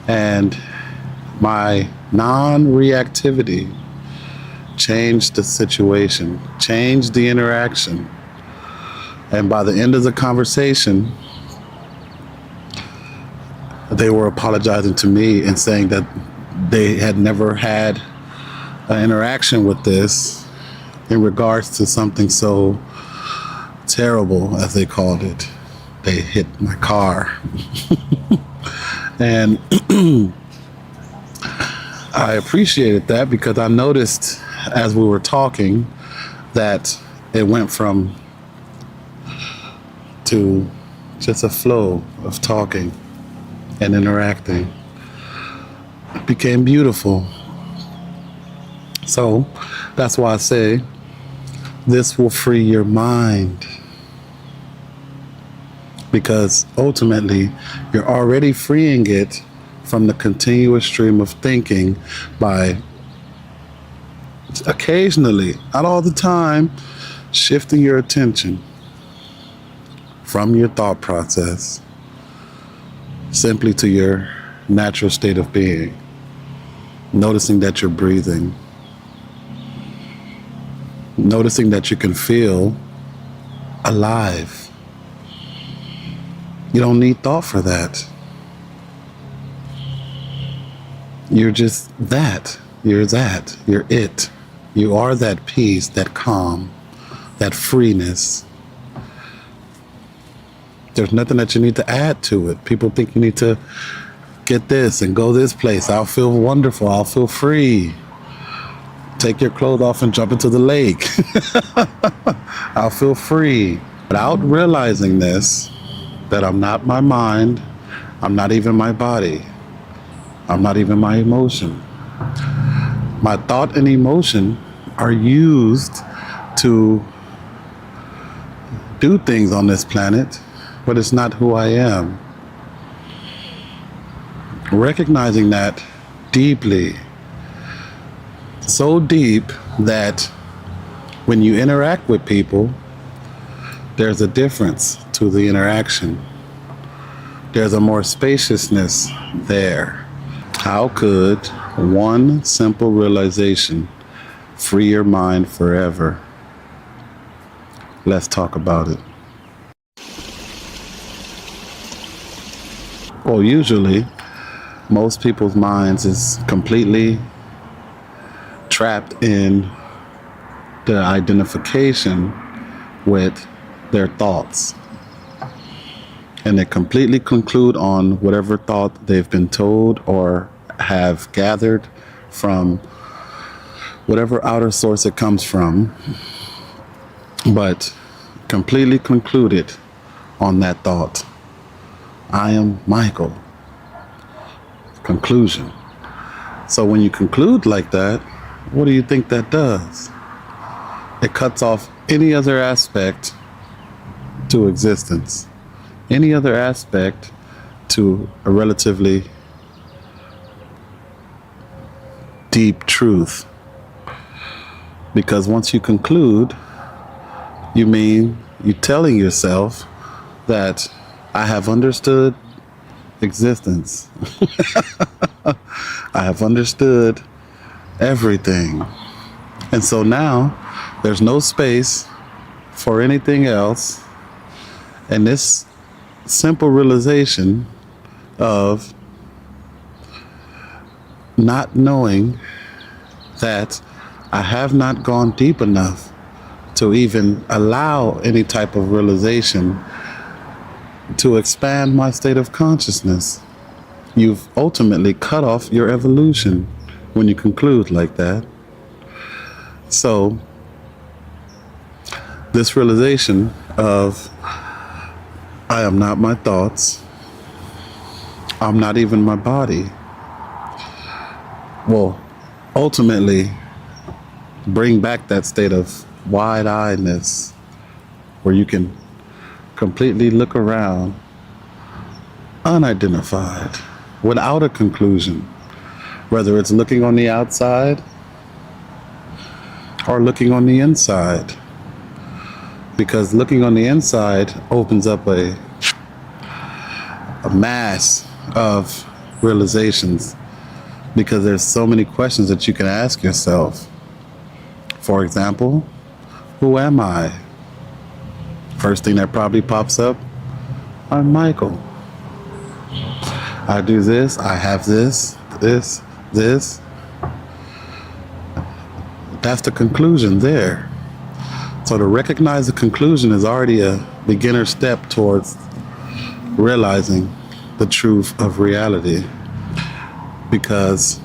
And my non-reactivity changed the situation, changed the interaction. And by the end of the conversation, they were apologizing to me and saying that they had never had an interaction with this in regards to something so terrible, as they called it. They hit my car. And I appreciated that, because I noticed as we were talking that it went to just a flow of talking and interacting. became beautiful. So that's why I say this will free your mind, because ultimately you're already freeing it from the continuous stream of thinking by occasionally, not all the time, shifting your attention from your thought process simply to your natural state of being, noticing that you're breathing, noticing that you can feel alive. You don't need thought for that. You're just that. You're that. You're it. You are that peace, that calm, that freeness. There's nothing that you need to add to it. People think you need to get this and go this place. I'll feel wonderful. I'll feel free. Take your clothes off and jump into the lake. I'll feel free. Without realizing this, that I'm not my mind, I'm not even my body, I'm not even my emotion. My thought and emotion are used to do things on this planet, but it's not who I am. Recognizing that deeply, so deep that when you interact with people, there's a difference to the interaction. There's a more spaciousness there. How could one simple realization free your mind forever? Let's talk about it. Well, usually, most people's minds is completely trapped in the identification with their thoughts. And they completely conclude on whatever thought they've been told or have gathered from whatever outer source it comes from, but completely concluded on that thought. I am Michael. Conclusion. So when you conclude like that, what do you think that does? It cuts off any other aspect to existence, any other aspect to a relatively deep truth. Because once you conclude, you mean you're telling yourself that I have understood existence. I have understood everything. And so now there's no space for anything else. And this simple realization of not knowing that I have not gone deep enough to even allow any type of realization to expand my state of consciousness. You've ultimately cut off your evolution when you conclude like that. So this realization of I am not my thoughts, I'm not even my body, will ultimately bring back that state of wide-eyedness where you can completely look around unidentified, without a conclusion, whether it's looking on the outside or looking on the inside. Because looking on the inside opens up a mass of realizations, because there's so many questions that you can ask yourself. For example, who am I? First thing that probably pops up, I'm Michael. I do this, I have this. That's the conclusion there. So to recognize the conclusion is already a beginner step towards realizing the truth of reality. Because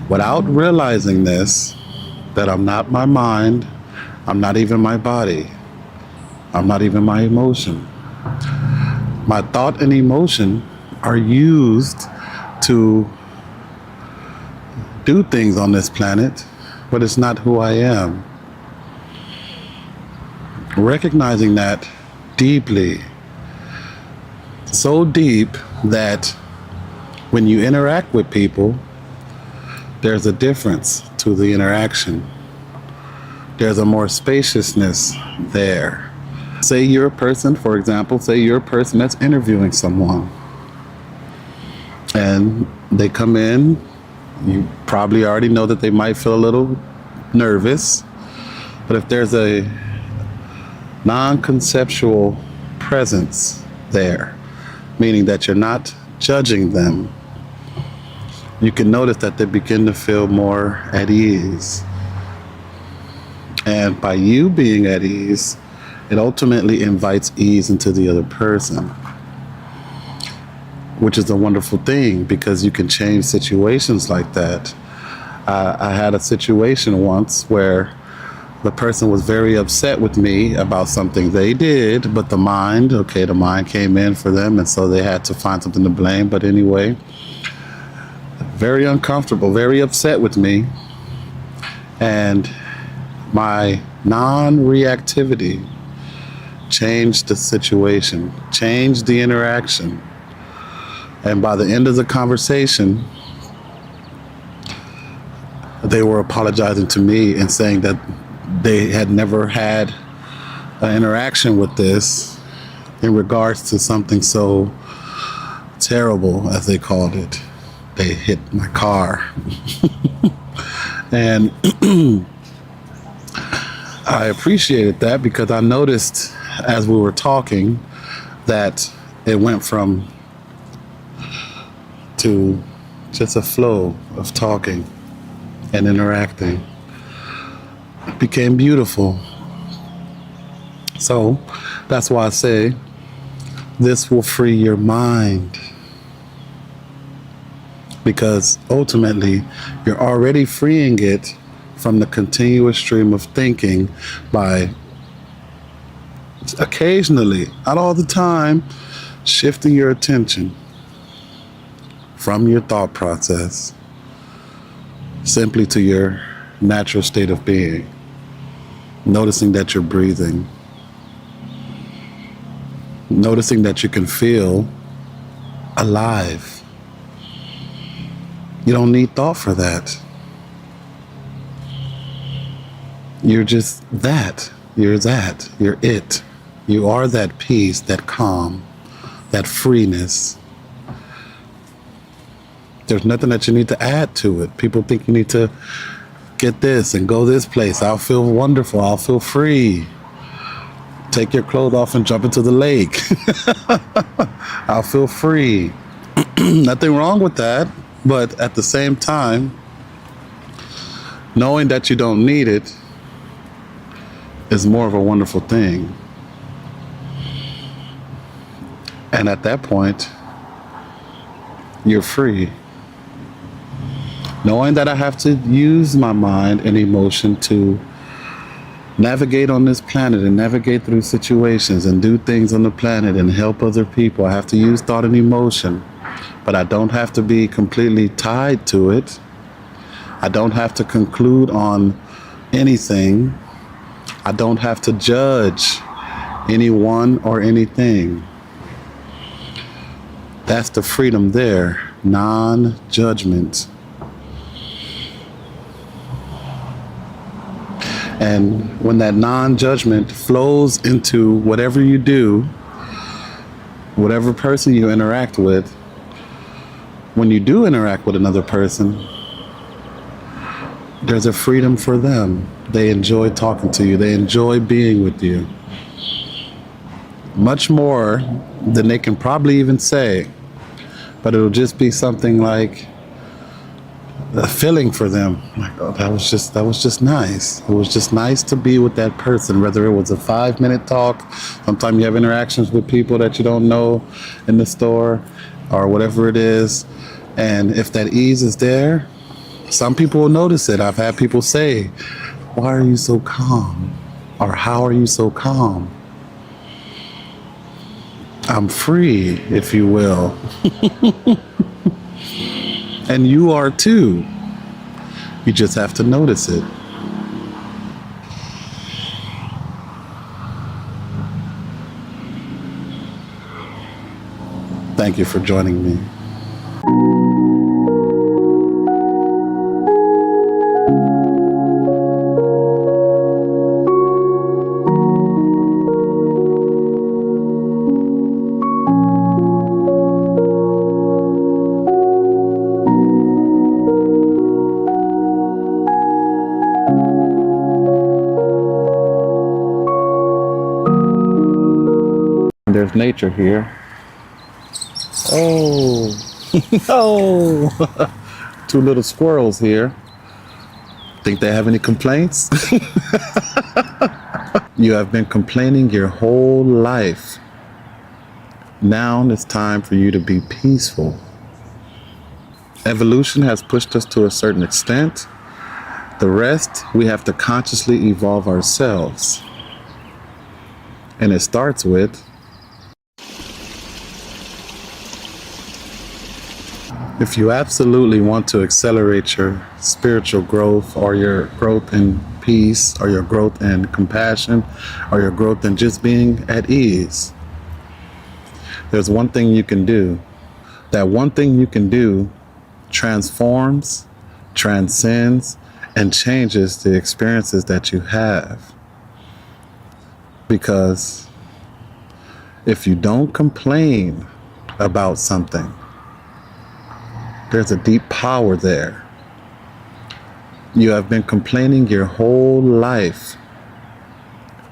without realizing this, that I'm not my mind, I'm not even my body, I'm not even my emotion. My thought and emotion are used to do things on this planet, but it's not who I am. Recognizing that deeply, so deep that when you interact with people, there's a difference to the interaction. There's a more spaciousness there. Say you're a person, for example, say you're a person that's interviewing someone, and they come in, you probably already know that they might feel a little nervous, but if there's a non-conceptual presence there, meaning that you're not judging them, you can notice that they begin to feel more at ease. And by you being at ease, it ultimately invites ease into the other person, which is a wonderful thing because you can change situations like that. I had a situation once where the person was very upset with me about something they did, but the mind came in for them, and so they had to find something to blame. But anyway, very uncomfortable, very upset with me. And my non-reactivity changed the situation, changed the interaction. And by the end of the conversation, they were apologizing to me and saying that they had never had an interaction with this in regards to something so terrible, as they called it. They hit my car. And I appreciated that because I noticed as we were talking that it went from to just a flow of talking and interacting. It became beautiful. So that's why I say this will free your mind, because ultimately you're already freeing it from the continuous stream of thinking by occasionally, not all the time, shifting your attention from your thought process simply to your natural state of being, noticing that you're breathing, noticing that you can feel alive. You don't need thought for that. You're just that. You're that. You're it. You are that peace, that calm, that freeness. There's nothing that you need to add to it. People think you need to get this and go this place. I'll feel wonderful. I'll feel free. Take your clothes off and jump into the lake. I'll feel free. Nothing wrong with that. But at the same time, knowing that you don't need it is more of a wonderful thing. And at that point, you're free. Knowing that I have to use my mind and emotion to navigate on this planet and navigate through situations and do things on the planet and help other people. I have to use thought and emotion, but I don't have to be completely tied to it. I don't have to conclude on anything. I don't have to judge anyone or anything. That's the freedom there, non-judgment. And when that non-judgment flows into whatever you do, whatever person you interact with, when you do interact with another person, there's a freedom for them. They enjoy talking to you. They enjoy being with you. Much more than they can probably even say. But it'll just be something like a feeling for them. Like, oh, that was just nice. It was just nice to be with that person, whether it was a 5-minute talk. Sometimes you have interactions with people that you don't know in the store or whatever it is. And if that ease is there, some people will notice it. I've had people say, "Why are you so calm?" Or "How are you so calm?" I'm free, if you will. And you are too. You just have to notice it. Thank you for joining me. There's nature here. Oh, oh, two little squirrels here. Think they have any complaints? You have been complaining your whole life. Now it's time for you to be peaceful. Evolution has pushed us to a certain extent. The rest, we have to consciously evolve ourselves. And it starts with if you absolutely want to accelerate your spiritual growth or your growth in peace or your growth in compassion or your growth in just being at ease, there's one thing you can do. That one thing you can do transforms, transcends, and changes the experiences that you have. Because if you don't complain about something, there's a deep power there. You have been complaining your whole life.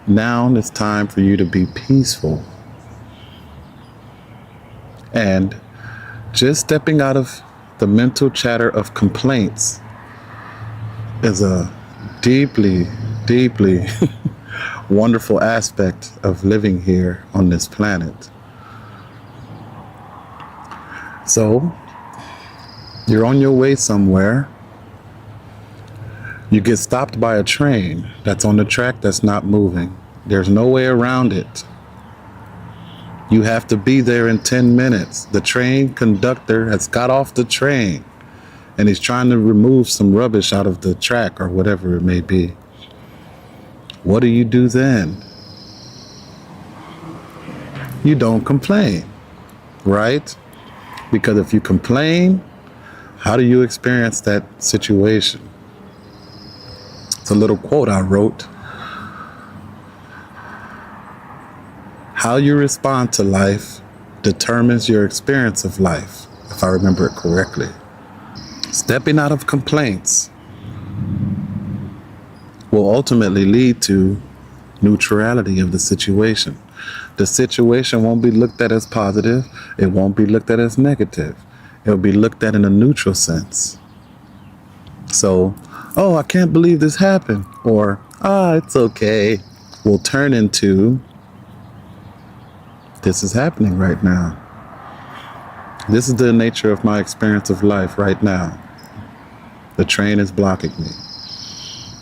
Now it's time for you to be peaceful. And just stepping out of the mental chatter of complaints is a deeply, deeply wonderful aspect of living here on this planet. So, you're on your way somewhere. You get stopped by a train that's on the track that's not moving. There's no way around it. You have to be there in 10 minutes. The train conductor has got off the train and he's trying to remove some rubbish out of the track or whatever it may be. What do you do then? You don't complain, right? Because if you complain, how do you experience that situation? It's a little quote I wrote. How you respond to life determines your experience of life, if I remember it correctly. Stepping out of complaints will ultimately lead to neutrality of the situation. The situation won't be looked at as positive. It won't be looked at as negative. It'll be looked at in a neutral sense. So, oh, I can't believe this happened, or, it's okay, will turn into, this is happening right now. This is the nature of my experience of life right now. The train is blocking me.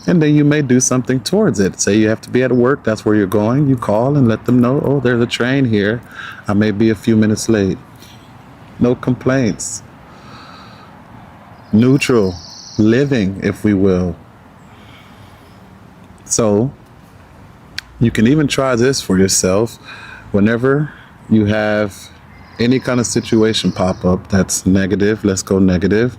And then you may do something towards it. Say you have to be at work, that's where you're going. You call and let them know, oh, there's a train here. I may be a few minutes late. No complaints. Neutral living, if we will. So you can even try this for yourself. Whenever you have any kind of situation pop up that's negative, let's go negative.